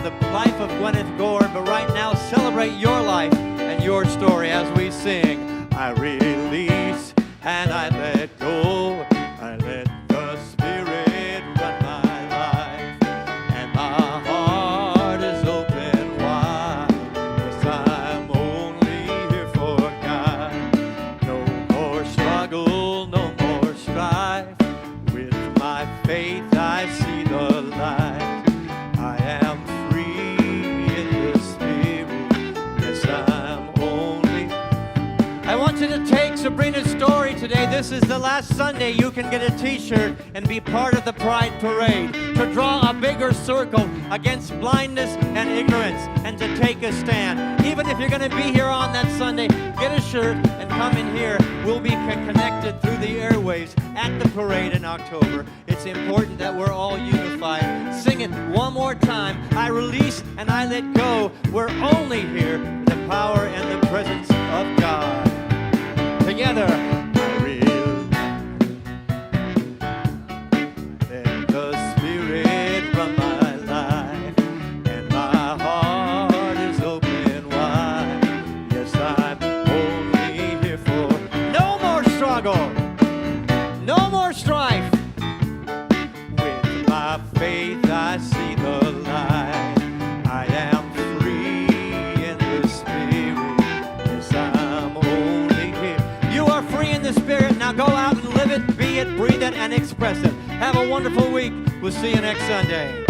the life of Gwyneth Gore, but right now celebrate your life and your story as we sing, I release and I let go, I let the Spirit run my life, and my heart is open wide. Yes, I'm only here for God. No more struggle, no more strife. With my faith I see the light. I am free in the Spirit. Yes, I'm only. I want you to take Sabrina's story today. This is the last Sunday you can get a t-shirt and be part of the Pride Parade, to draw a bigger circle against blindness and ignorance, and to take a stand. Even if you're going to be here on that Sunday, get a shirt and come in here. We'll be connected through the airwaves at the parade in October. It's important that we're all unified. Sing it one more time. I release and I let go. We're only here in the power and the presence of God. Together, I will let the Spirit run my life, and my heart is open wide. Yes, I'm only here for no more struggle, no more strife. With my faith, I see the light. I am free in the Spirit. Yes, I'm only here. You are free in see it, breathe it, and express it. Have a wonderful week. We'll see you next Sunday.